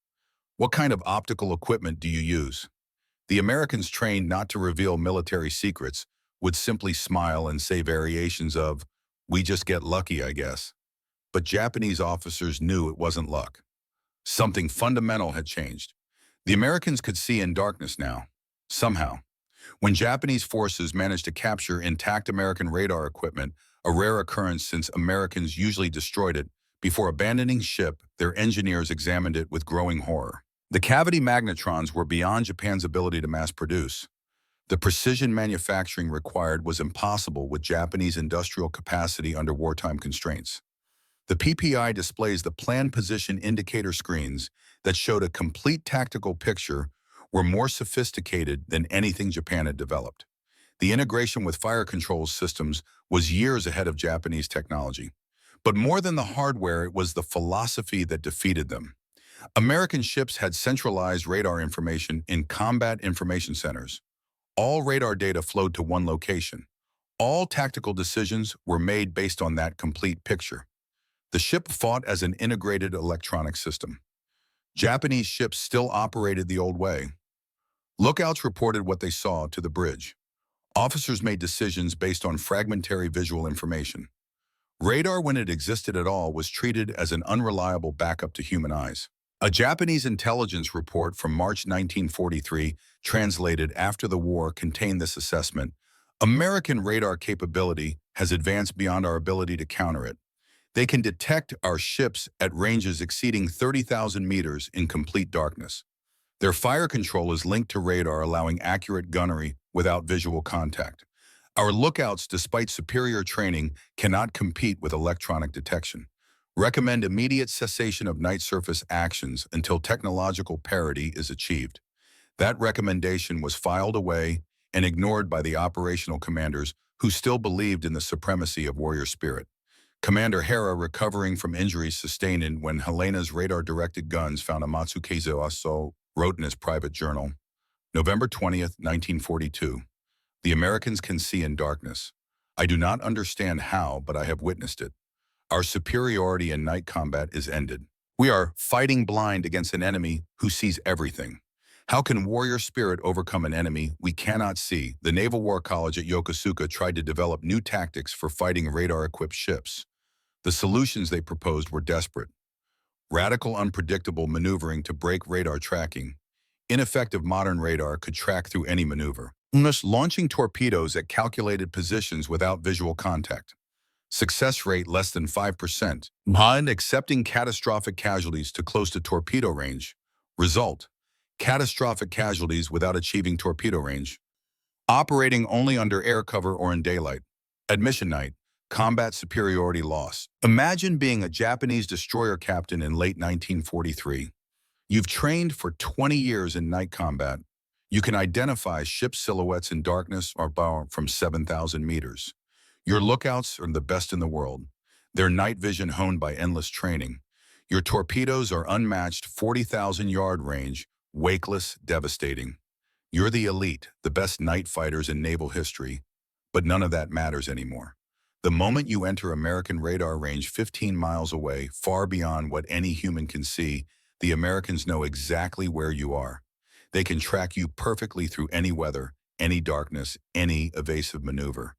What kind of optical equipment do you use? The Americans, trained not to reveal military secrets, would simply smile and say variations of, "We just get lucky, I guess." But Japanese officers knew it wasn't luck. Something fundamental had changed. The Americans could see in darkness now, somehow. When Japanese forces managed to capture intact American radar equipment, a rare occurrence since Americans usually destroyed it, before abandoning ship, their engineers examined it with growing horror. The cavity magnetrons were beyond Japan's ability to mass produce. The precision manufacturing required was impossible with Japanese industrial capacity under wartime constraints. The PPI displays the planned position indicator screens that showed a complete tactical picture were more sophisticated than anything Japan had developed. The integration with fire control systems was years ahead of Japanese technology. But more than the hardware, it was the philosophy that defeated them. American ships had centralized radar information in combat information centers. All radar data flowed to one location. All tactical decisions were made based on that complete picture. The ship fought as an integrated electronic system. Japanese ships still operated the old way. Lookouts reported what they saw to the bridge. Officers made decisions based on fragmentary visual information. Radar, when it existed at all, was treated as an unreliable backup to human eyes. A Japanese intelligence report from March 1943, translated after the war, contained this assessment. American radar capability has advanced beyond our ability to counter it. They can detect our ships at ranges exceeding 30,000 meters in complete darkness. Their fire control is linked to radar, allowing accurate gunnery without visual contact. Our lookouts, despite superior training, cannot compete with electronic detection. Recommend immediate cessation of night surface actions until technological parity is achieved. That recommendation was filed away and ignored by the operational commanders who still believed in the supremacy of warrior spirit. Commander Hara, recovering from injuries sustained when Helena's radar-directed guns found Amatsukazu Aso, wrote in his private journal, November 20th, 1942, "The Americans can see in darkness. I do not understand how, but I have witnessed it. Our superiority in night combat is ended. We are fighting blind against an enemy who sees everything. How can warrior spirit overcome an enemy we cannot see?" The Naval War College at Yokosuka tried to develop new tactics for fighting radar-equipped ships. The solutions they proposed were desperate. Radical, unpredictable maneuvering to break radar tracking. Ineffective modern radar could track through any maneuver. Launching torpedoes at calculated positions without visual contact. Success rate less than 5%. And accepting catastrophic casualties to close to torpedo range. Result: catastrophic casualties without achieving torpedo range. Operating only under air cover or in daylight. Admission night. Combat superiority loss. Imagine being a Japanese destroyer captain in late 1943. You've trained for 20 years in night combat. You can identify ship silhouettes in darkness or from 7,000 meters. Your lookouts are the best in the world. Their night vision honed by endless training. Your torpedoes are unmatched 40,000-yard range, wakeless, devastating. You're the elite, the best night fighters in naval history, but none of that matters anymore. The moment you enter American radar range 15 miles away, far beyond what any human can see, the Americans know exactly where you are. They can track you perfectly through any weather, any darkness, any evasive maneuver.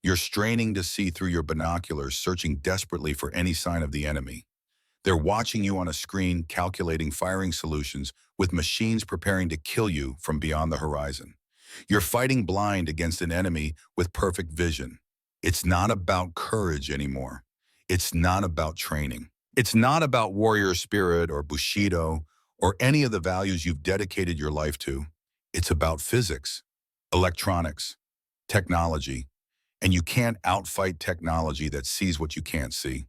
You're straining to see through your binoculars, searching desperately for any sign of the enemy. They're watching you on a screen, calculating firing solutions, with machines preparing to kill you from beyond the horizon. You're fighting blind against an enemy with perfect vision. It's not about courage anymore. It's not about training. It's not about warrior spirit or Bushido or any of the values you've dedicated your life to. It's about physics, electronics, technology, and you can't outfight technology that sees what you can't see.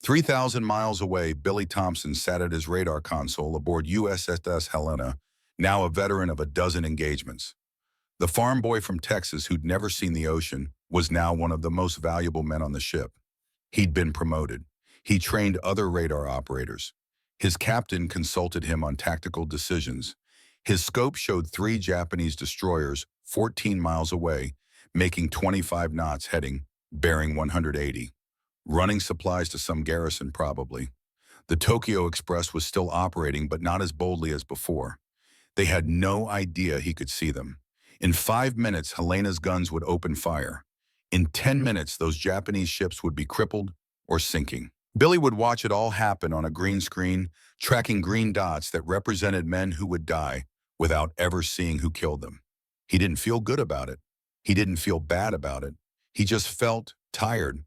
3,000 miles away, Billy Thompson sat at his radar console aboard USS Helena, now a veteran of a dozen engagements. The farm boy from Texas who'd never seen the ocean was now one of the most valuable men on the ship. He'd been promoted. He trained other radar operators. His captain consulted him on tactical decisions. His scope showed 3 Japanese destroyers 14 miles away, making 25 knots heading, bearing 180. Running supplies to some garrison, probably. The Tokyo Express was still operating, but not as boldly as before. They had no idea he could see them. In 5 minutes, Helena's guns would open fire. In 10 minutes, those Japanese ships would be crippled or sinking. Billy would watch it all happen on a green screen, tracking green dots that represented men who would die without ever seeing who killed them. He didn't feel good about it. He didn't feel bad about it. He just felt tired.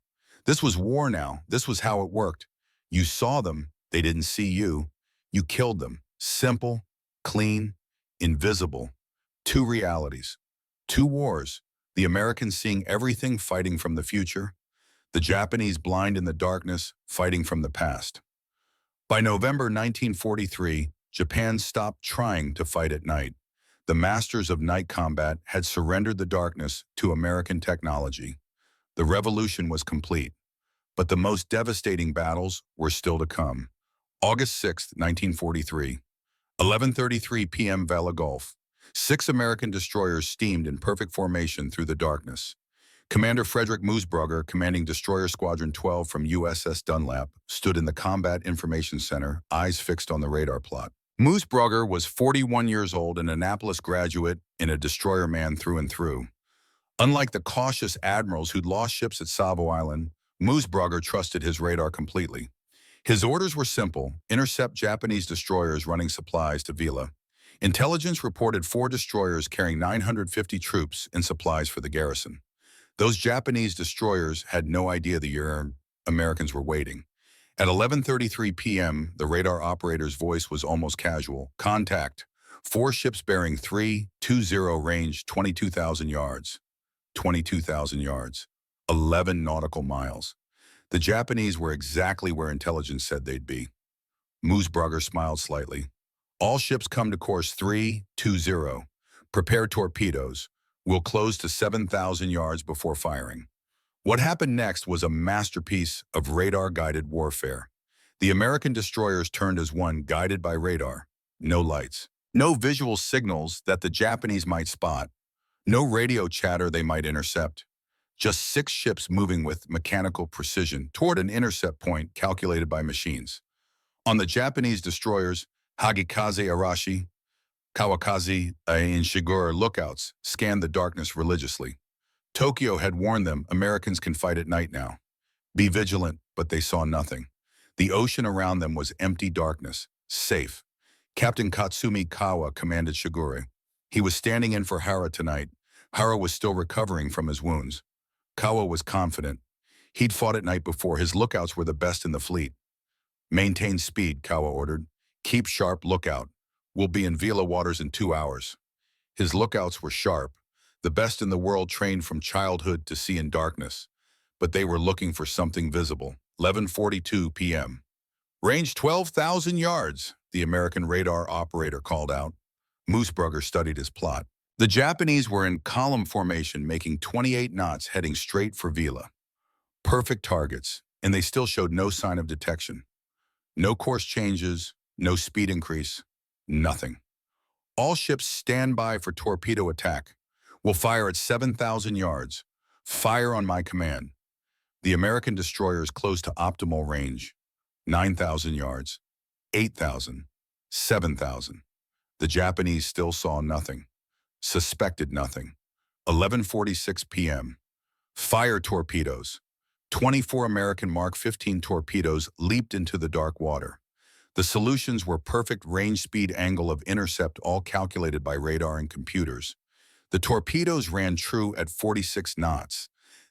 This was war now. This was how it worked. You saw them. They didn't see you. You killed them. Simple, clean, invisible. 2 realities. 2 wars. The Americans seeing everything, fighting from the future. The Japanese blind in the darkness, fighting from the past. By November 1943, Japan stopped trying to fight at night. The masters of night combat had surrendered the darkness to American technology. The revolution was complete, but the most devastating battles were still to come. August 6, 1943, 11:33 p.m. Vela Gulf. 6 American destroyers steamed in perfect formation through the darkness. Commander Frederick Moosbrugger, commanding Destroyer Squadron 12 from USS Dunlap, stood in the Combat Information Center, eyes fixed on the radar plot. Moosbrugger was 41 years old, an Annapolis graduate and a destroyer man through and through. Unlike the cautious admirals who'd lost ships at Savo Island, Moosbrugger trusted his radar completely. His orders were simple: intercept Japanese destroyers running supplies to Vila. Intelligence reported 4 destroyers carrying 950 troops and supplies for the garrison. Those Japanese destroyers had no idea the Americans were waiting. At 11:33 p.m., the radar operator's voice was almost casual. Contact. 4 ships bearing 320 range 22,000 yards. 22,000 yards. 11 nautical miles. The Japanese were exactly where intelligence said they'd be. Moosbrugger smiled slightly. All ships come to course 320. Prepare torpedoes. We'll close to 7,000 yards before firing. What happened next was a masterpiece of radar-guided warfare. The American destroyers turned as one, guided by radar. No lights. No visual signals that the Japanese might spot. No radio chatter they might intercept. Just 6 ships moving with mechanical precision toward an intercept point calculated by machines. On the Japanese destroyers, Hagikaze Arashi, Kawakaze, and Shigure lookouts scanned the darkness religiously. Tokyo had warned them Americans can fight at night now. Be vigilant, but they saw nothing. The ocean around them was empty darkness, safe. Captain Katsumi Kawa commanded Shigure. He was standing in for Hara tonight. Hara was still recovering from his wounds. Kawa was confident. He'd fought at night before. His lookouts were the best in the fleet. Maintain speed, Kawa ordered. Keep sharp lookout. We'll be in Vila waters in 2 hours. His lookouts were sharp. The best in the world trained from childhood to see in darkness. But they were looking for something visible. 11:42 p.m. Range 12,000 yards, the American radar operator called out. Moosbrugger studied his plot. The Japanese were in column formation, making 28 knots, heading straight for Vila. Perfect targets, and they still showed no sign of detection. No course changes, no speed increase, nothing. All ships stand by for torpedo attack. We'll fire at 7,000 yards. Fire on my command. The American destroyers close to optimal range. 9,000 yards, 8,000, 7,000. The Japanese still saw nothing. Suspected nothing. 11:46 p.m. Fire torpedoes. 24 American Mark 15 torpedoes leaped into the dark water. The solutions were perfect range, speed, angle of intercept, all calculated by radar and computers. The torpedoes ran true at 46 knots.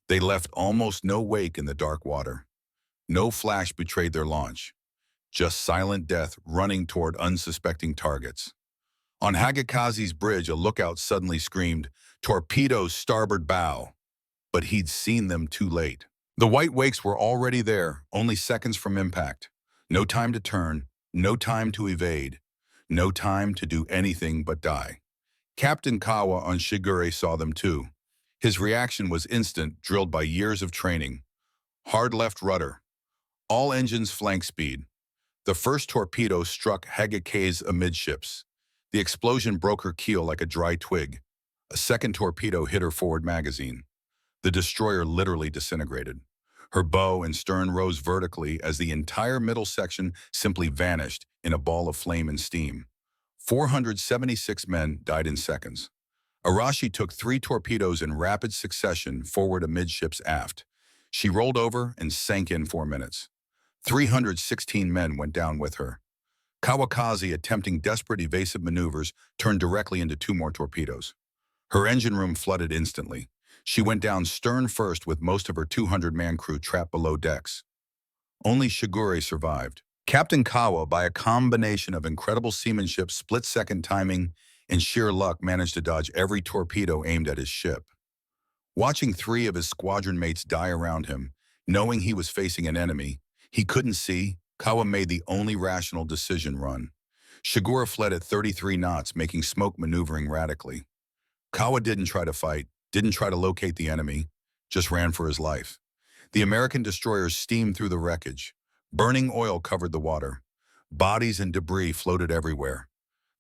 They left almost no wake in the dark water. No flash betrayed their launch. Just silent death running toward unsuspecting targets. On Hagikaze's bridge, a lookout suddenly screamed, "Torpedoes starboard bow!" But he'd seen them too late. The white wakes were already there, only seconds from impact. No time to turn, no time to evade, no time to do anything but die. Captain Kawa on Shigure saw them too. His reaction was instant, drilled by years of training. Hard left rudder. All engines flank speed. The first torpedo struck Hagikaze amidships. The explosion broke her keel like a dry twig. A second torpedo hit her forward magazine. The destroyer literally disintegrated. Her bow and stern rose vertically as the entire middle section simply vanished in a ball of flame and steam. 476 men died in seconds. Arashi took 3 torpedoes in rapid succession forward amidships aft. She rolled over and sank in 4 minutes. 316 men went down with her. Kawakaze, attempting desperate evasive maneuvers, turned directly into 2 more torpedoes. Her engine room flooded instantly. She went down stern first with most of her 200-man crew trapped below decks. Only Shigure survived. Captain Kawa, by a combination of incredible seamanship, split-second timing, and sheer luck, managed to dodge every torpedo aimed at his ship. Watching 3 of his squadron mates die around him, Knowing he was facing an enemy he couldn't see, Kawa made the only rational decision: run. Shigura fled at 33 knots, making smoke maneuvering radically. Kawa didn't try to fight, didn't try to locate the enemy, just ran for his life. The American destroyers steamed through the wreckage. Burning oil covered the water. Bodies and debris floated everywhere.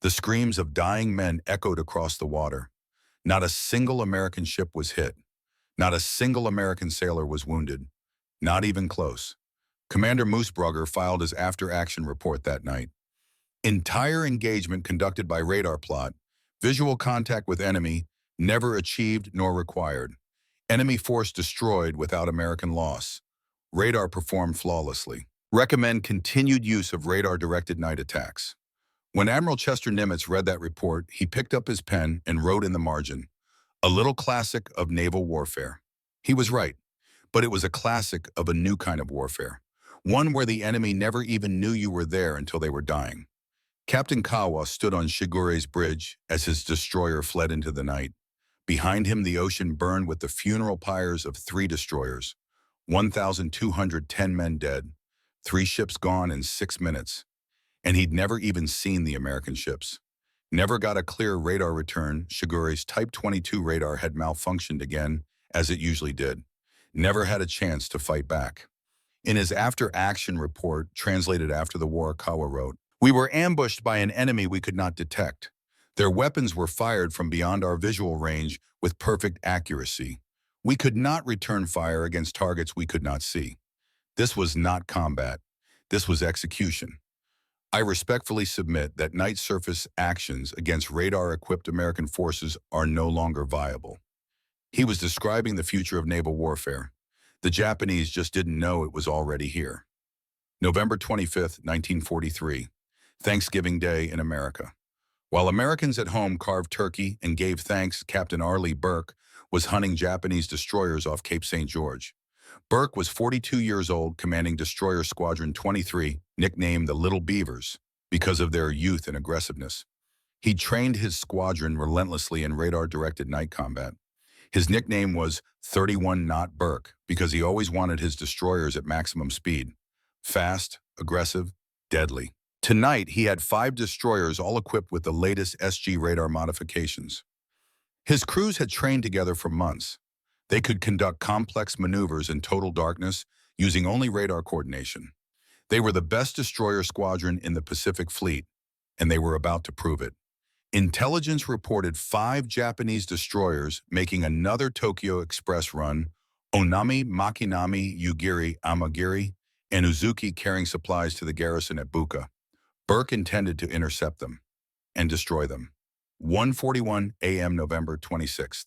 The screams of dying men echoed across the water. Not a single American ship was hit. Not a single American sailor was wounded. Not even close. Commander Moosbrugger filed his after-action report that night. Entire engagement conducted by radar plot. Visual contact with enemy never achieved nor required. Enemy force destroyed without American loss. Radar performed flawlessly. Recommend continued use of radar-directed night attacks. When Admiral Chester Nimitz read that report, he picked up his pen and wrote in the margin, "A little classic of naval warfare." He was right, but it was a classic of a new kind of warfare. One where the enemy never even knew you were there until they were dying. Captain Kawa stood on Shigure's bridge as his destroyer fled into the night. Behind him, the ocean burned with the funeral pyres of 3 destroyers. 1,210 men dead. 3 ships gone in 6 minutes. And he'd never even seen the American ships. Never got a clear radar return. Shigure's Type 22 radar had malfunctioned again, as it usually did. Never had a chance to fight back. In his after-action report, translated after the war, Kawa wrote, "We were ambushed by an enemy we could not detect. Their weapons were fired from beyond our visual range with perfect accuracy. We could not return fire against targets we could not see. This was not combat. This was execution. I respectfully submit that night surface actions against radar-equipped American forces are no longer viable." He was describing the future of naval warfare. The Japanese just didn't know it was already here. November 25th, 1943, Thanksgiving Day in America. While Americans at home carved turkey and gave thanks, Captain R. Lee Burke was hunting Japanese destroyers off Cape St. George. Burke was 42 years old, commanding Destroyer Squadron 23, nicknamed the Little Beavers, because of their youth and aggressiveness. He trained his squadron relentlessly in radar-directed night combat. His nickname was 31-Knot Burke because he always wanted his destroyers at maximum speed. Fast, aggressive, deadly. Tonight, he had 5 destroyers all equipped with the latest SG radar modifications. His crews had trained together for months. They could conduct complex maneuvers in total darkness using only radar coordination. They were the best destroyer squadron in the Pacific Fleet, and they were about to prove it. Intelligence reported 5 Japanese destroyers making another Tokyo Express run, Onami, Makinami, Yugiri, Amagiri, and Uzuki, carrying supplies to the garrison at Buka. Burke intended to intercept them and destroy them. 1:41 a.m. November 26th.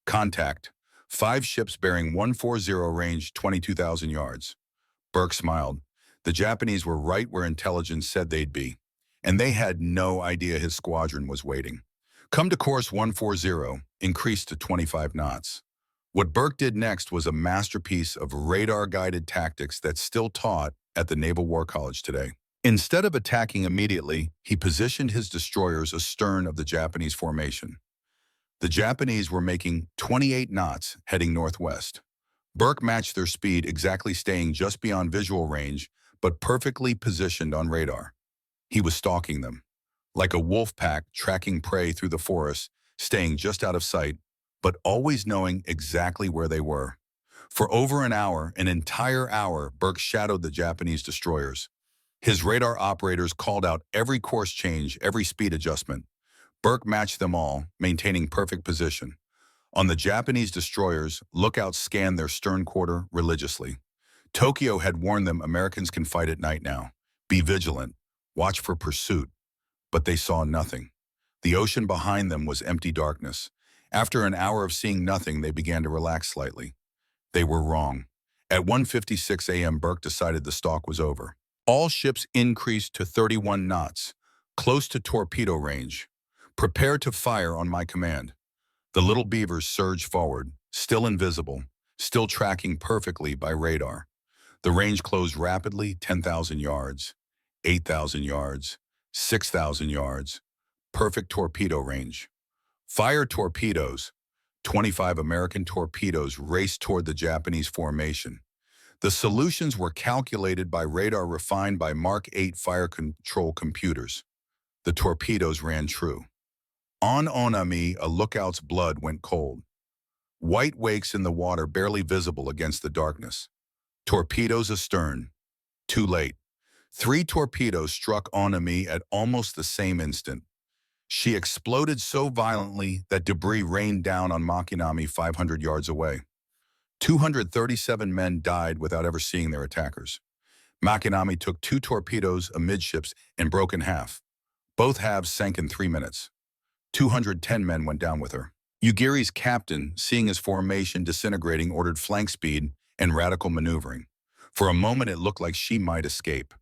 Contact. 5 ships bearing 140 range 22,000 yards. Burke smiled. The Japanese were right where intelligence said they'd be, and they had no idea his squadron was waiting. Come to course 140, increased to 25 knots. What Burke did next was a masterpiece of radar-guided tactics that's still taught at the Naval War College today. Instead of attacking immediately, he positioned his destroyers astern of the Japanese formation. The Japanese were making 28 knots, heading northwest. Burke matched their speed, exactly staying just beyond visual range, but perfectly positioned on radar. He was stalking them, like a wolf pack tracking prey through the forest, staying just out of sight, but always knowing exactly where they were. For over an hour, an entire hour, Burke shadowed the Japanese destroyers. His radar operators called out every course change, every speed adjustment. Burke matched them all, maintaining perfect position. On the Japanese destroyers, lookouts scanned their stern quarter religiously. Tokyo had warned them Americans can fight at night now. Be vigilant. Watch for pursuit. But they saw nothing. The ocean behind them was empty darkness. After an hour of seeing nothing, they began to relax slightly. They were wrong. At 1:56 a.m., Burke decided the stalk was over. All ships increased to 31 knots, close to torpedo range. Prepare to fire on my command. The Little Beavers surged forward, still invisible, still tracking perfectly by radar. The range closed rapidly, 10,000 yards, 8,000 yards, 6,000 yards. Perfect torpedo range. Fire torpedoes. 25 American torpedoes raced toward the Japanese formation. The solutions were calculated by radar refined by Mark 8 fire control computers. The torpedoes ran true. On Onami, a lookout's blood went cold. White wakes in the water barely visible against the darkness. Torpedoes astern. Too late. 3 torpedoes struck Onami at almost the same instant. She exploded so violently that debris rained down on Makinami 500 yards away. 237 men died without ever seeing their attackers. Makinami took 2 torpedoes amidships and broke in half. Both halves sank in 3 minutes. 210 men went down with her. Ugiri's captain, seeing his formation disintegrating, ordered flank speed and radical maneuvering. For a moment, it looked like she might escape.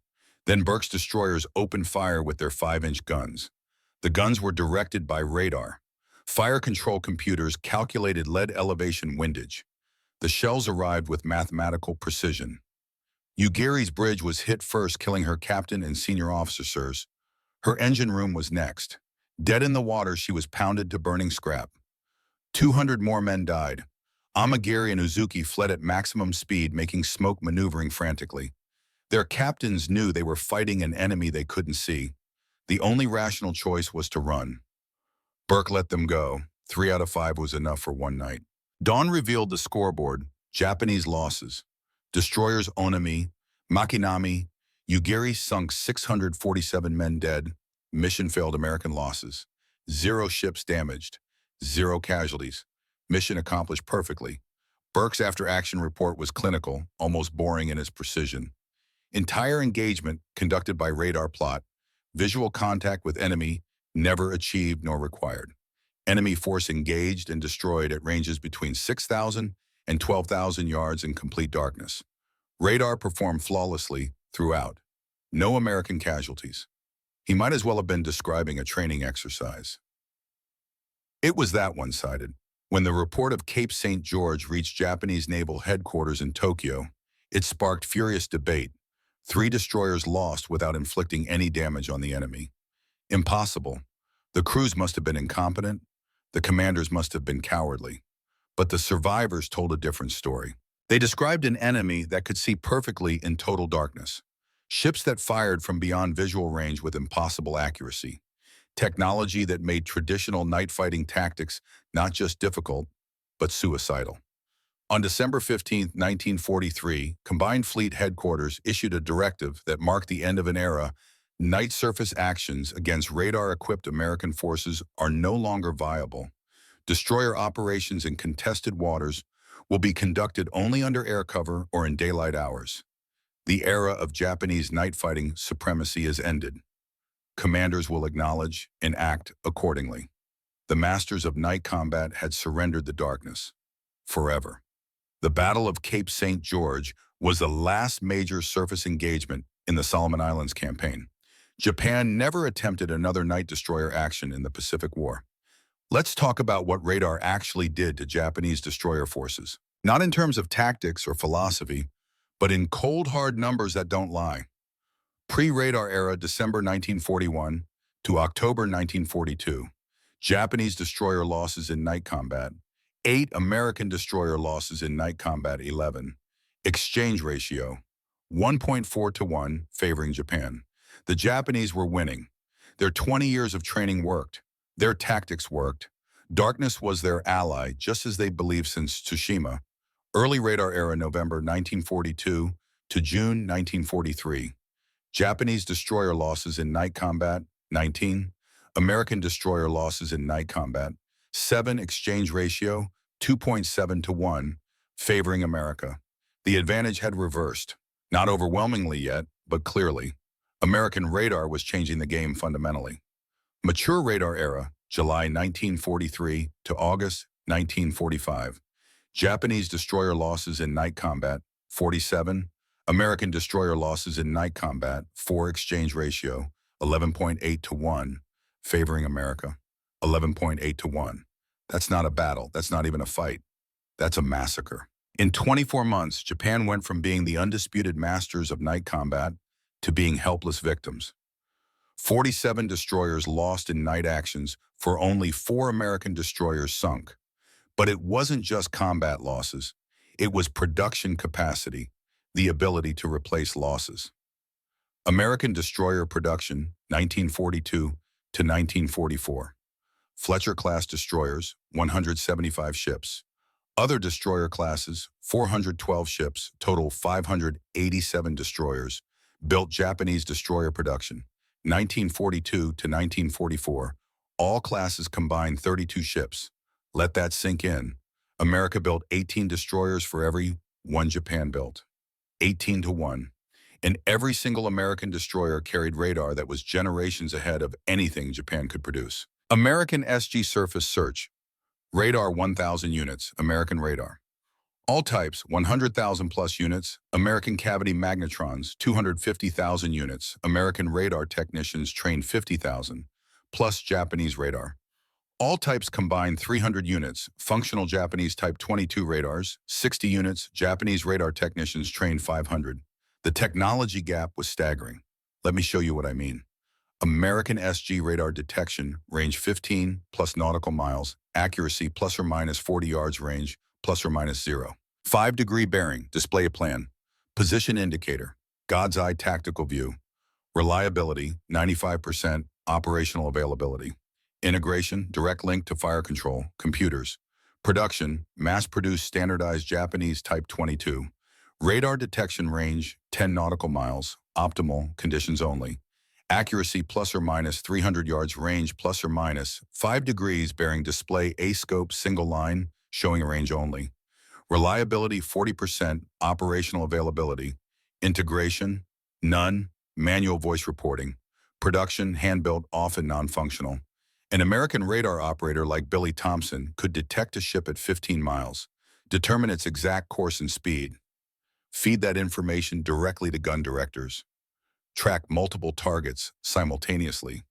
Then Burke's destroyers opened fire with their 5-inch guns. The guns were directed by radar. Fire control computers calculated lead elevation windage. The shells arrived with mathematical precision. Ugiri's bridge was hit first, killing her captain and senior officers. Her engine room was next. Dead in the water, she was pounded to burning scrap. 200 more men died. Amagiri and Uzuki fled at maximum speed, making smoke maneuvering frantically. Their captains knew they were fighting an enemy they couldn't see. The only rational choice was to run. Burke let them go. 3 out of 5 was enough for one night. Dawn revealed the scoreboard. Japanese losses. Destroyers Onami, Makinami, Ugiri sunk 647 men dead. Mission failed. American losses. 0 ships damaged. 0 casualties. Mission accomplished perfectly. Burke's after-action report was clinical, almost boring in its precision. Entire engagement conducted by radar plot. Visual contact with enemy never achieved nor required. Enemy force engaged and destroyed at ranges between 6,000 and 12,000 yards in complete darkness. Radar performed flawlessly throughout. No American casualties. He might as well have been describing a training exercise. It was that one-sided. When the report of Cape St. George reached Japanese naval headquarters in Tokyo, it sparked furious debate. 3 destroyers lost without inflicting any damage on the enemy. Impossible. The crews must have been incompetent. The commanders must have been cowardly. But the survivors told a different story. They described an enemy that could see perfectly in total darkness. Ships that fired from beyond visual range with impossible accuracy. Technology that made traditional night fighting tactics not just difficult, but suicidal. On December 15, 1943, Combined Fleet Headquarters issued a directive that marked the end of an era. Night surface actions against radar-equipped American forces are no longer viable. Destroyer operations in contested waters will be conducted only under air cover or in daylight hours. The era of Japanese night fighting supremacy is ended. Commanders will acknowledge and act accordingly. The masters of night combat had surrendered the darkness. Forever. The Battle of Cape St. George was the last major surface engagement in the Solomon Islands campaign. Japan never attempted another night destroyer action in the Pacific War. Let's talk about what radar actually did to Japanese destroyer forces. Not in terms of tactics or philosophy, but in cold hard numbers that don't lie. Pre-radar era, December 1941 to October 1942. Japanese destroyer losses in night combat. 8 American destroyer losses in night combat, 11. Exchange ratio, 1.4 to 1, favoring Japan. The Japanese were winning. Their 20 years of training worked. Their tactics worked. Darkness was their ally, just as they believed since Tsushima. Early radar era, November 1942 to June 1943. Japanese destroyer losses in night combat, 19. American destroyer losses in night combat, 7. Exchange ratio, 2.7 to 1, favoring America. The advantage had reversed. Not overwhelmingly yet, but clearly. American radar was changing the game fundamentally. Mature radar era, July 1943 to August 1945. Japanese destroyer losses in night combat, 47. American destroyer losses in night combat, 4. Exchange ratio, 11.8 to 1, favoring America. 11.8 to 1. That's not a battle. That's not even a fight. That's a massacre. In 24 months, Japan went from being the undisputed masters of night combat to being helpless victims. 47 destroyers lost in night actions for only 4 American destroyers sunk. But it wasn't just combat losses. It was production capacity. the ability to replace losses. American destroyer production, 1942 to 1944. Fletcher-Class destroyers, 175 ships. Other destroyer classes, 412 ships, total 587 destroyers. Built Japanese destroyer production, 1942 to 1944. All classes combined 32 ships. Let that sink in. America built 18 destroyers for every one Japan built. 18 to 1. And every single American destroyer carried radar that was generations ahead of anything Japan could produce. American SG surface search. Radar 1,000 units, American radar. All types, 100,000 plus units. American cavity magnetrons, 250,000 units. American radar technicians trained 50,000, plus Japanese radar. All types combined 300 units. Functional Japanese Type 22 radars, 60 units. Japanese radar technicians trained 500. The technology gap was staggering. Let me show you what I mean. American SG radar detection, range 15 plus nautical miles, accuracy plus or minus 40 yards, range plus or minus 0. 5-degree bearing, display plan, position indicator, God's eye tactical view, reliability, 95%, operational availability, integration, direct link to fire control, computers, production, mass-produced standardized Japanese Type 22, radar detection range, 10 nautical miles, optimal, conditions only, accuracy plus or minus 300 yards, range plus or minus 5 degrees, bearing display A-scope single line, showing range only. Reliability 40%, operational availability, integration, none, manual voice reporting, production, hand-built, often non-functional. An American radar operator like Billy Thompson could detect a ship at 15 miles, determine its exact course and speed, feed that information directly to gun directors, track multiple targets simultaneously,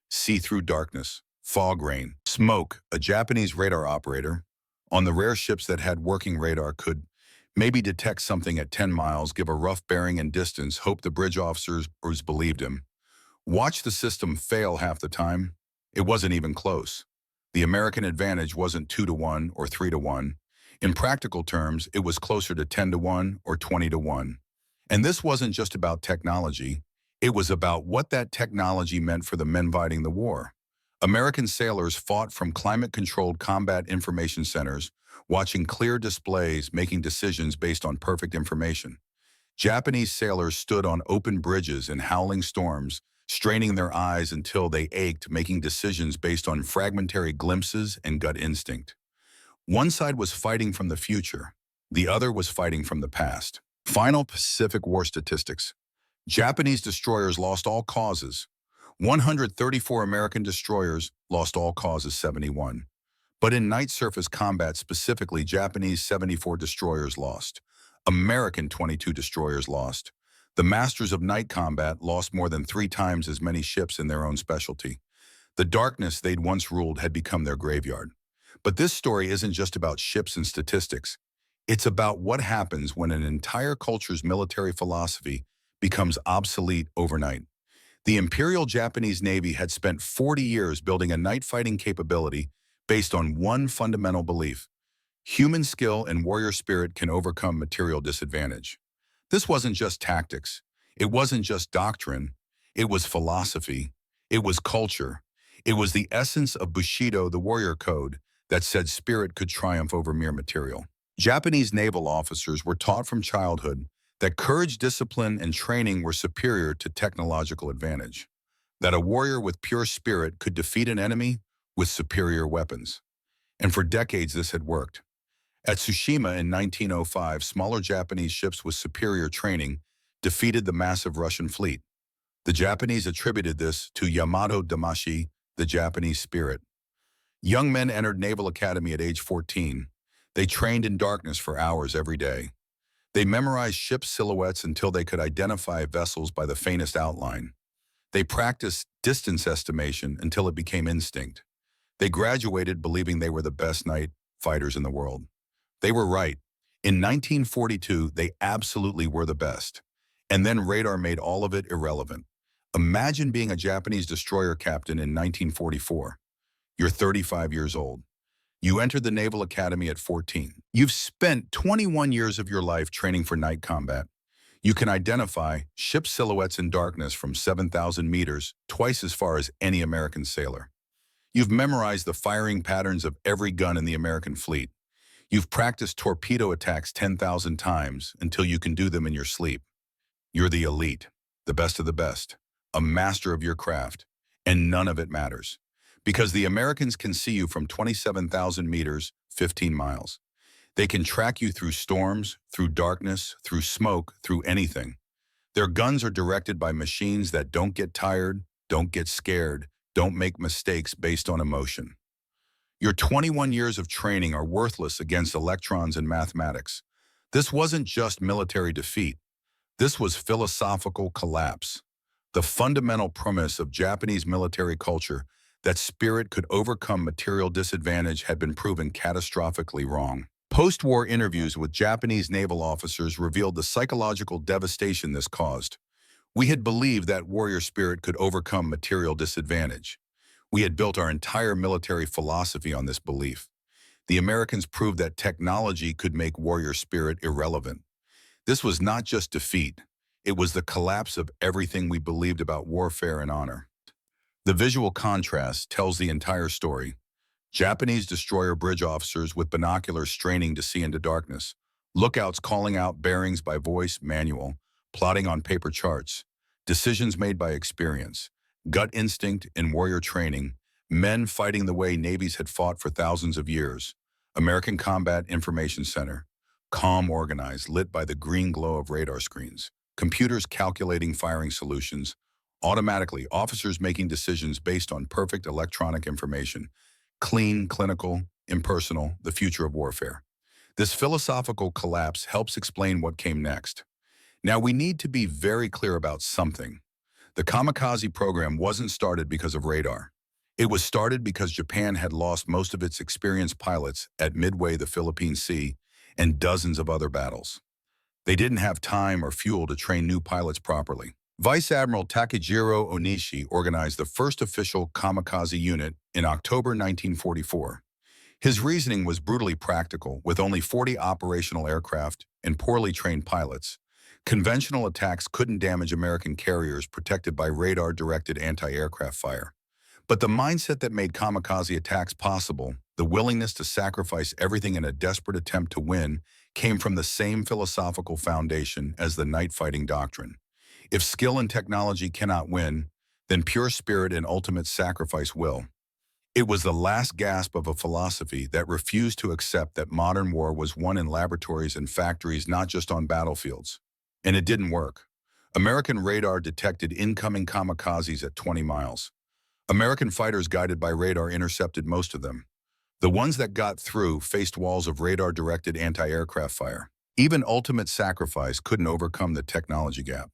see through darkness, fog, rain, smoke. A Japanese radar operator on the rare ships that had working radar could maybe detect something at 10 miles, give a rough bearing and distance, hope the bridge officers believed him. Watch the system fail half the time. It wasn't even close. The American advantage wasn't 2 to 1 or 3 to 1. In practical terms, it was closer to 10 to 1 or 20 to 1. And this wasn't just about technology. It was about what that technology meant for the men fighting the war. American sailors fought from climate-controlled combat information centers, watching clear displays, making decisions based on perfect information. Japanese sailors stood on open bridges in howling storms, straining their eyes until they ached, making decisions based on fragmentary glimpses and gut instinct. One side was fighting from the future. The other was fighting from the past. Final Pacific War statistics. Japanese destroyers lost all causes. 134 American destroyers lost all causes, 71. But in night surface combat specifically, Japanese 74 destroyers lost. American 22 destroyers lost. The masters of night combat lost more than 3 times as many ships in their own specialty. The darkness they'd once ruled had become their graveyard. But this story isn't just about ships and statistics. It's about what happens when an entire culture's military philosophy becomes obsolete overnight. The Imperial Japanese Navy had spent 40 years building a night fighting capability based on one fundamental belief: human skill and warrior spirit can overcome material disadvantage. This wasn't just tactics. It wasn't just doctrine. It was philosophy. It was culture. It was the essence of Bushido, the warrior code, that said spirit could triumph over mere material. Japanese naval officers were taught from childhood that courage, discipline, and training were superior to technological advantage, that a warrior with pure spirit could defeat an enemy with superior weapons. And for decades this had worked. At Tsushima in 1905, smaller Japanese ships with superior training defeated the massive Russian fleet. The Japanese attributed this to Yamato Damashi, the Japanese spirit. Young men entered Naval Academy at age 14. They trained in darkness for hours every day. They memorized ship silhouettes until they could identify vessels by the faintest outline. They practiced distance estimation until it became instinct. They graduated believing they were the best night fighters in the world. They were right. In 1942, they absolutely were the best. And then radar made all of it irrelevant. Imagine being a Japanese destroyer captain in 1944. You're 35 years old. You entered the Naval Academy at 14. You've spent 21 years of your life training for night combat. You can identify ship silhouettes in darkness from 7,000 meters, twice as far as any American sailor. You've memorized the firing patterns of every gun in the American fleet. You've practiced torpedo attacks 10,000 times until you can do them in your sleep. You're the elite, the best of the best, a master of your craft, and none of it matters. Because the Americans can see you from 27,000 meters, 15 miles. They can track you through storms, through darkness, through smoke, through anything. Their guns are directed by machines that don't get tired, don't get scared, don't make mistakes based on emotion. Your 21 years of training are worthless against electrons and mathematics. This wasn't just military defeat. This was philosophical collapse. The fundamental premise of Japanese military culture, that spirit could overcome material disadvantage, had been proven catastrophically wrong. Post-war interviews with Japanese naval officers revealed the psychological devastation this caused. We had believed that warrior spirit could overcome material disadvantage. We had built our entire military philosophy on this belief. The Americans proved that technology could make warrior spirit irrelevant. This was not just defeat. It was the collapse of everything we believed about warfare and honor. The visual contrast tells the entire story. Japanese destroyer bridge officers with binoculars straining to see into darkness. Lookouts calling out bearings by voice, manual, plotting on paper charts. Decisions made by experience. Gut instinct in warrior training. Men fighting the way navies had fought for thousands of years. American Combat Information Center. Calm, organized, lit by the green glow of radar screens. Computers calculating firing solutions. Automatically, officers making decisions based on perfect electronic information. Clean, clinical, impersonal, the future of warfare. This philosophical collapse helps explain what came next. Now, we need to be very clear about something. The kamikaze program wasn't started because of radar. It was started because Japan had lost most of its experienced pilots at Midway, the Philippine Sea, and dozens of other battles. They didn't have time or fuel to train new pilots properly. Vice Admiral Takejiro Onishi organized the first official kamikaze unit in October 1944. His reasoning was brutally practical. With only 40 operational aircraft and poorly trained pilots, conventional attacks couldn't damage American carriers protected by radar-directed anti-aircraft fire. But the mindset that made kamikaze attacks possible, the willingness to sacrifice everything in a desperate attempt to win, came from the same philosophical foundation as the night fighting doctrine. If skill and technology cannot win, then pure spirit and ultimate sacrifice will. It was the last gasp of a philosophy that refused to accept that modern war was won in laboratories and factories, not just on battlefields. And it didn't work. American radar detected incoming kamikazes at 20 miles. American fighters guided by radar intercepted most of them. The ones that got through faced walls of radar-directed anti-aircraft fire. Even ultimate sacrifice couldn't overcome the technology gap.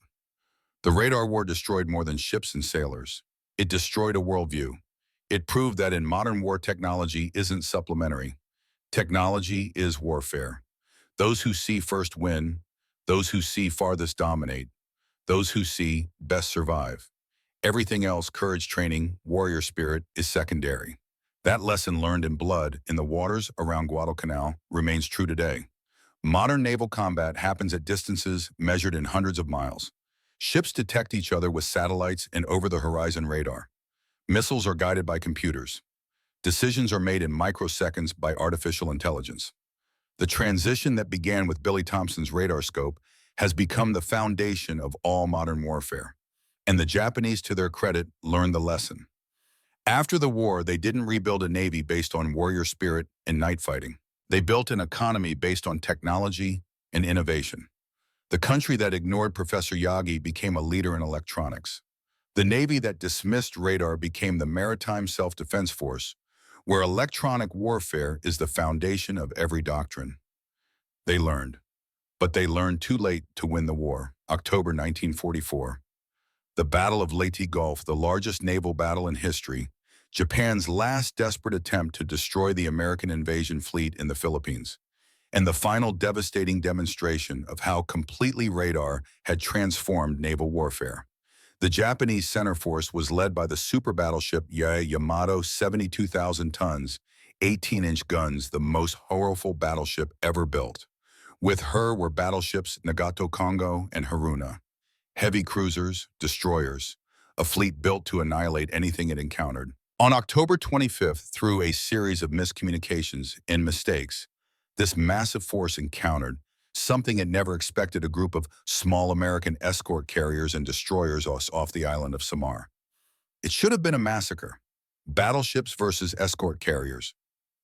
The radar war destroyed more than ships and sailors. It destroyed a worldview. It proved that in modern war, technology isn't supplementary. Technology is warfare. Those who see first win. Those who see farthest dominate. Those who see best survive. Everything else, courage training, warrior spirit, is secondary. That lesson learned in blood in the waters around Guadalcanal remains true today. Modern naval combat happens at distances measured in hundreds of miles. Ships detect each other with satellites and over-the-horizon radar. Missiles are guided by computers. Decisions are made in microseconds by artificial intelligence. The transition that began with Billy Thompson's radar scope has become the foundation of all modern warfare. And the Japanese, to their credit, learned the lesson. After the war, they didn't rebuild a navy based on warrior spirit and night fighting. They built an economy based on technology and innovation. The country that ignored Professor Yagi became a leader in electronics. The Navy that dismissed radar became the Maritime Self-Defense Force, where electronic warfare is the foundation of every doctrine. They learned. But they learned too late to win the war. October 1944. The Battle of Leyte Gulf, the largest naval battle in history, Japan's last desperate attempt to destroy the American invasion fleet in the Philippines, and the final devastating demonstration of how completely radar had transformed naval warfare. The Japanese center force was led by the super battleship Yamato, 72,000 tons, 18-inch guns, the most powerful battleship ever built. With her were battleships Nagato Kongo and Haruna, heavy cruisers, destroyers, a fleet built to annihilate anything it encountered. On October 25th, through a series of miscommunications and mistakes, this massive force encountered something it never expected: a group of small American escort carriers and destroyers off the island of Samar. It should have been a massacre. Battleships versus escort carriers.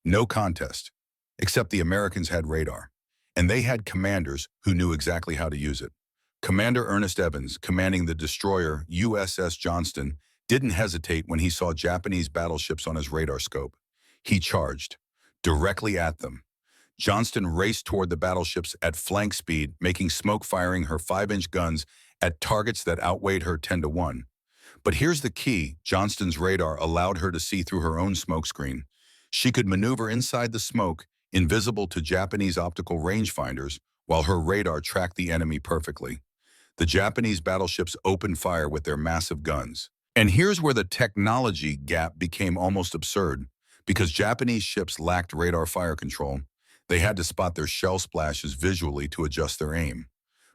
No contest, except the Americans had radar, and they had commanders who knew exactly how to use it. Commander Ernest Evans, commanding the destroyer USS Johnston, didn't hesitate when he saw Japanese battleships on his radar scope. He charged directly at them. Johnston raced toward the battleships at flank speed, making smoke, firing her 5-inch guns at targets that outweighed her 10-1. But here's the key: Johnston's radar allowed her to see through her own smokescreen. She could maneuver inside the smoke, invisible to Japanese optical rangefinders, while her radar tracked the enemy perfectly. The Japanese battleships opened fire with their massive guns. And here's where the technology gap became almost absurd. Because Japanese ships lacked radar fire control, they had to spot their shell splashes visually to adjust their aim.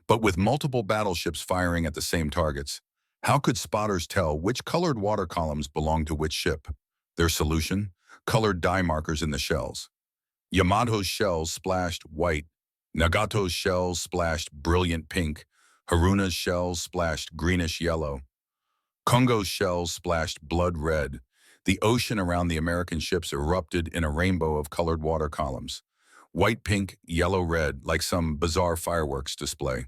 But with multiple battleships firing at the same targets, how could spotters tell which colored water columns belonged to which ship? Their solution? Colored dye markers in the shells. Yamato's shells splashed white, Nagato's shells splashed brilliant pink, Haruna's shells splashed greenish yellow, Kongo's shells splashed blood red. The ocean around the American ships erupted in a rainbow of colored water columns. White, pink, yellow, red, like some bizarre fireworks display.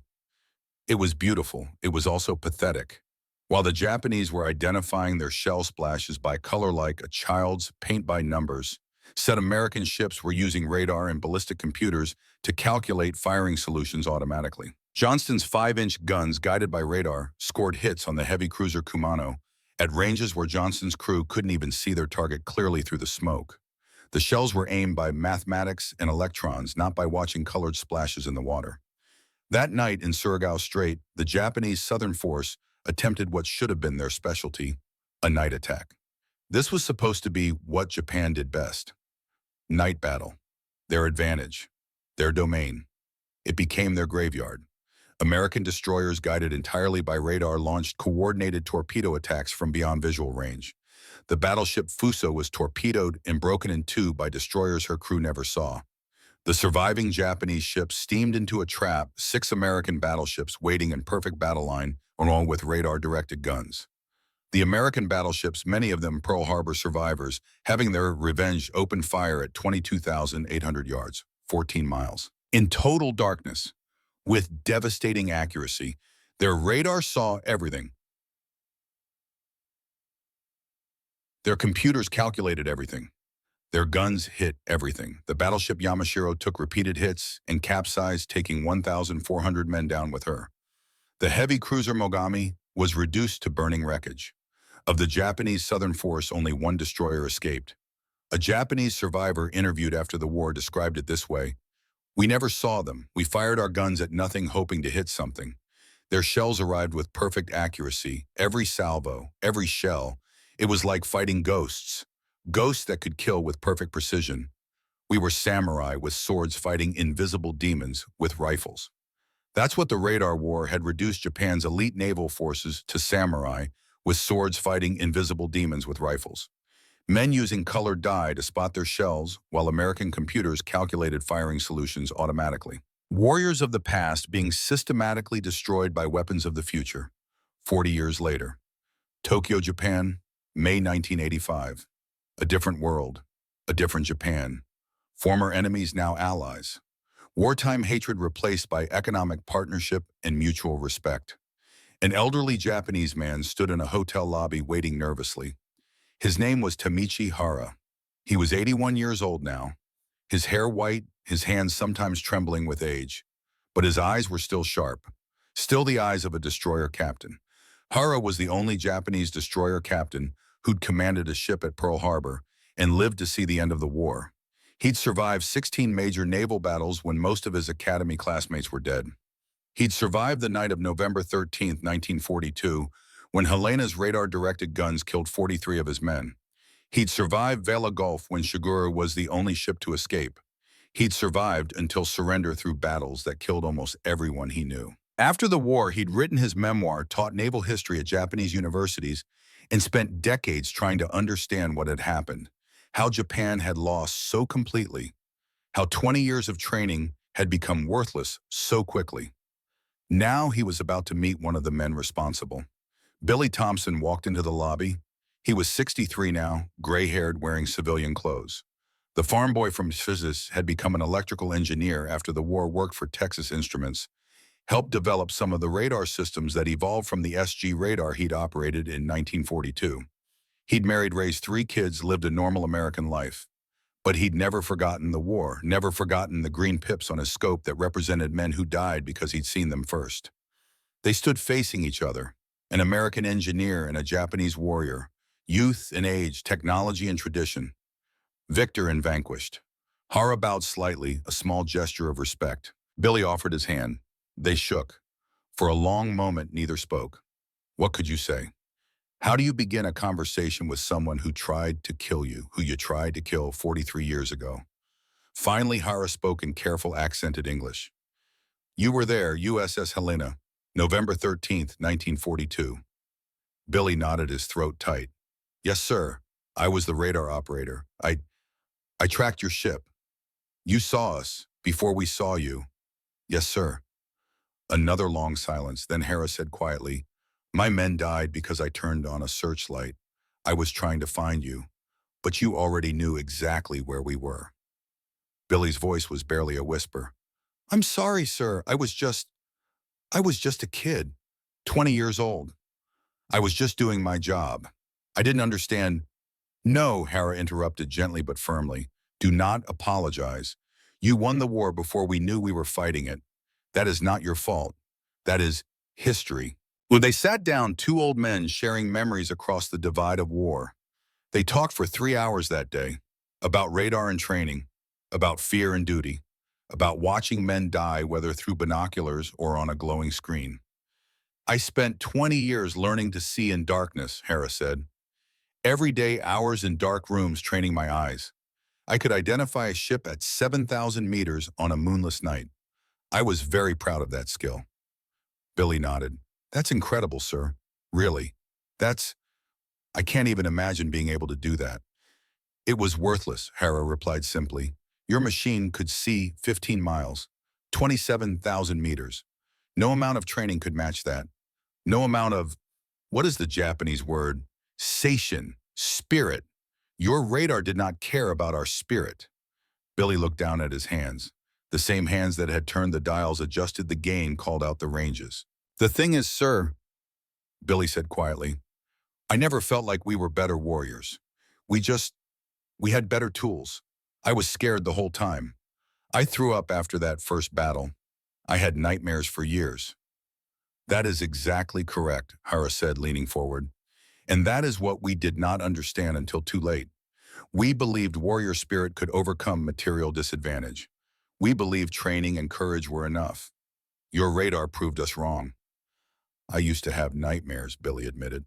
It was beautiful. It was also pathetic. While the Japanese were identifying their shell splashes by color like a child's paint by numbers, said American ships were using radar and ballistic computers to calculate firing solutions automatically. Johnston's 5-inch guns, guided by radar, scored hits on the heavy cruiser Kumano at ranges where Johnston's crew couldn't even see their target clearly through the smoke. The shells were aimed by mathematics and electrons, not by watching colored splashes in the water. That night in Surigao Strait, the Japanese Southern Force attempted what should have been their specialty: a night attack. This was supposed to be what Japan did best. Night battle. Their advantage. Their domain. It became their graveyard. American destroyers, guided entirely by radar, launched coordinated torpedo attacks from beyond visual range. The battleship Fuso was torpedoed and broken in two by destroyers her crew never saw. The surviving Japanese ships steamed into a trap, 6 American battleships waiting in perfect battle line, along with radar-directed guns. The American battleships, many of them Pearl Harbor survivors, having their revenge, opened fire at 22,800 yards, 14 miles. In total darkness, with devastating accuracy, their radar saw everything. Their computers calculated everything. Their guns hit everything. The battleship Yamashiro took repeated hits and capsized, taking 1,400 men down with her. The heavy cruiser Mogami was reduced to burning wreckage. Of the Japanese Southern Force, only 1 destroyer escaped. A Japanese survivor interviewed after the war described it this way: "We never saw them. We fired our guns at nothing, hoping to hit something. Their shells arrived with perfect accuracy. Every salvo, every shell. It was like fighting ghosts. Ghosts that could kill with perfect precision. We were samurai with swords fighting invisible demons with rifles." That's what the radar war had reduced Japan's elite naval forces to: samurai with swords fighting invisible demons with rifles. Men using colored dye to spot their shells, while American computers calculated firing solutions automatically. Warriors of the past being systematically destroyed by weapons of the future. 40 years later. Tokyo, Japan, May 1985. A different world, a different Japan. Former enemies, now allies. Wartime hatred replaced by economic partnership and mutual respect. An elderly Japanese man stood in a hotel lobby waiting nervously. His name was Tamichi Hara. He was 81 years old now. His hair white, his hands sometimes trembling with age. But his eyes were still sharp. Still the eyes of a destroyer captain. Hara was the only Japanese destroyer captain who'd commanded a ship at Pearl Harbor and lived to see the end of the war. He'd survived 16 major naval battles when most of his academy classmates were dead. He'd survived the night of November 13, 1942, when Helena's radar-directed guns killed 43 of his men. He'd survived Vela Gulf when Shigure was the only ship to escape. He'd survived until surrender through battles that killed almost everyone he knew. After the war, he'd written his memoir, taught naval history at Japanese universities, and spent decades trying to understand what had happened, how Japan had lost so completely, how 20 years of training had become worthless so quickly. Now he was about to meet one of the men responsible. Billy Thompson walked into the lobby. He was 63 now, gray-haired, wearing civilian clothes. The farm boy from Texas had become an electrical engineer after the war, worked for Texas Instruments, helped develop some of the radar systems that evolved from the SG radar he'd operated in 1942. He'd married, raised 3 kids, lived a normal American life. But he'd never forgotten the war, never forgotten the green pips on his scope that represented men who died because he'd seen them first. They stood facing each other, an American engineer and a Japanese warrior, youth and age, technology and tradition, victor and vanquished. Hara bowed slightly, a small gesture of respect. Billy offered his hand. They shook. For a long moment, neither spoke. What could you say? How do you begin a conversation with someone who tried to kill you, who you tried to kill 43 years ago? Finally, Hara spoke in careful, accented English. You were there, USS Helena, November 13th, 1942. Billy nodded, his throat tight. Yes, sir. I was the radar operator. I tracked your ship. You saw us before we saw you. Yes, sir. Another long silence. Then Hara said quietly, my men died because I turned on a searchlight. I was trying to find you, but you already knew exactly where we were. Billy's voice was barely a whisper. I'm sorry, sir. I was just a kid, 20 years old. I was just doing my job. I didn't understand. No, Hara interrupted gently but firmly. Do not apologize. You won the war before we knew we were fighting it. That is not your fault. That is history. When they sat down, 2 old men sharing memories across the divide of war. They talked for 3 hours that day, about radar and training, about fear and duty, about watching men die, whether through binoculars or on a glowing screen. I spent 20 years learning to see in darkness, Hara said. Every day, hours in dark rooms training my eyes. I could identify a ship at 7,000 meters on a moonless night. I was very proud of that skill. Billy nodded. That's incredible, sir. Really. I can't even imagine being able to do that. It was worthless, Hara replied simply. Your machine could see 15 miles, 27,000 meters. No amount of training could match that. No amount of, what is the Japanese word? Seishin, spirit. Your radar did not care about our spirit. Billy looked down at his hands. The same hands that had turned the dials, adjusted the gain, called out the ranges. The thing is, sir, Billy said quietly, I never felt like we were better warriors. We had better tools. I was scared the whole time. I threw up after that first battle. I had nightmares for years. That is exactly correct, Hara said, leaning forward. And that is what we did not understand until too late. We believed warrior spirit could overcome material disadvantage. We believed training and courage were enough. Your radar proved us wrong. I used to have nightmares, Billy admitted.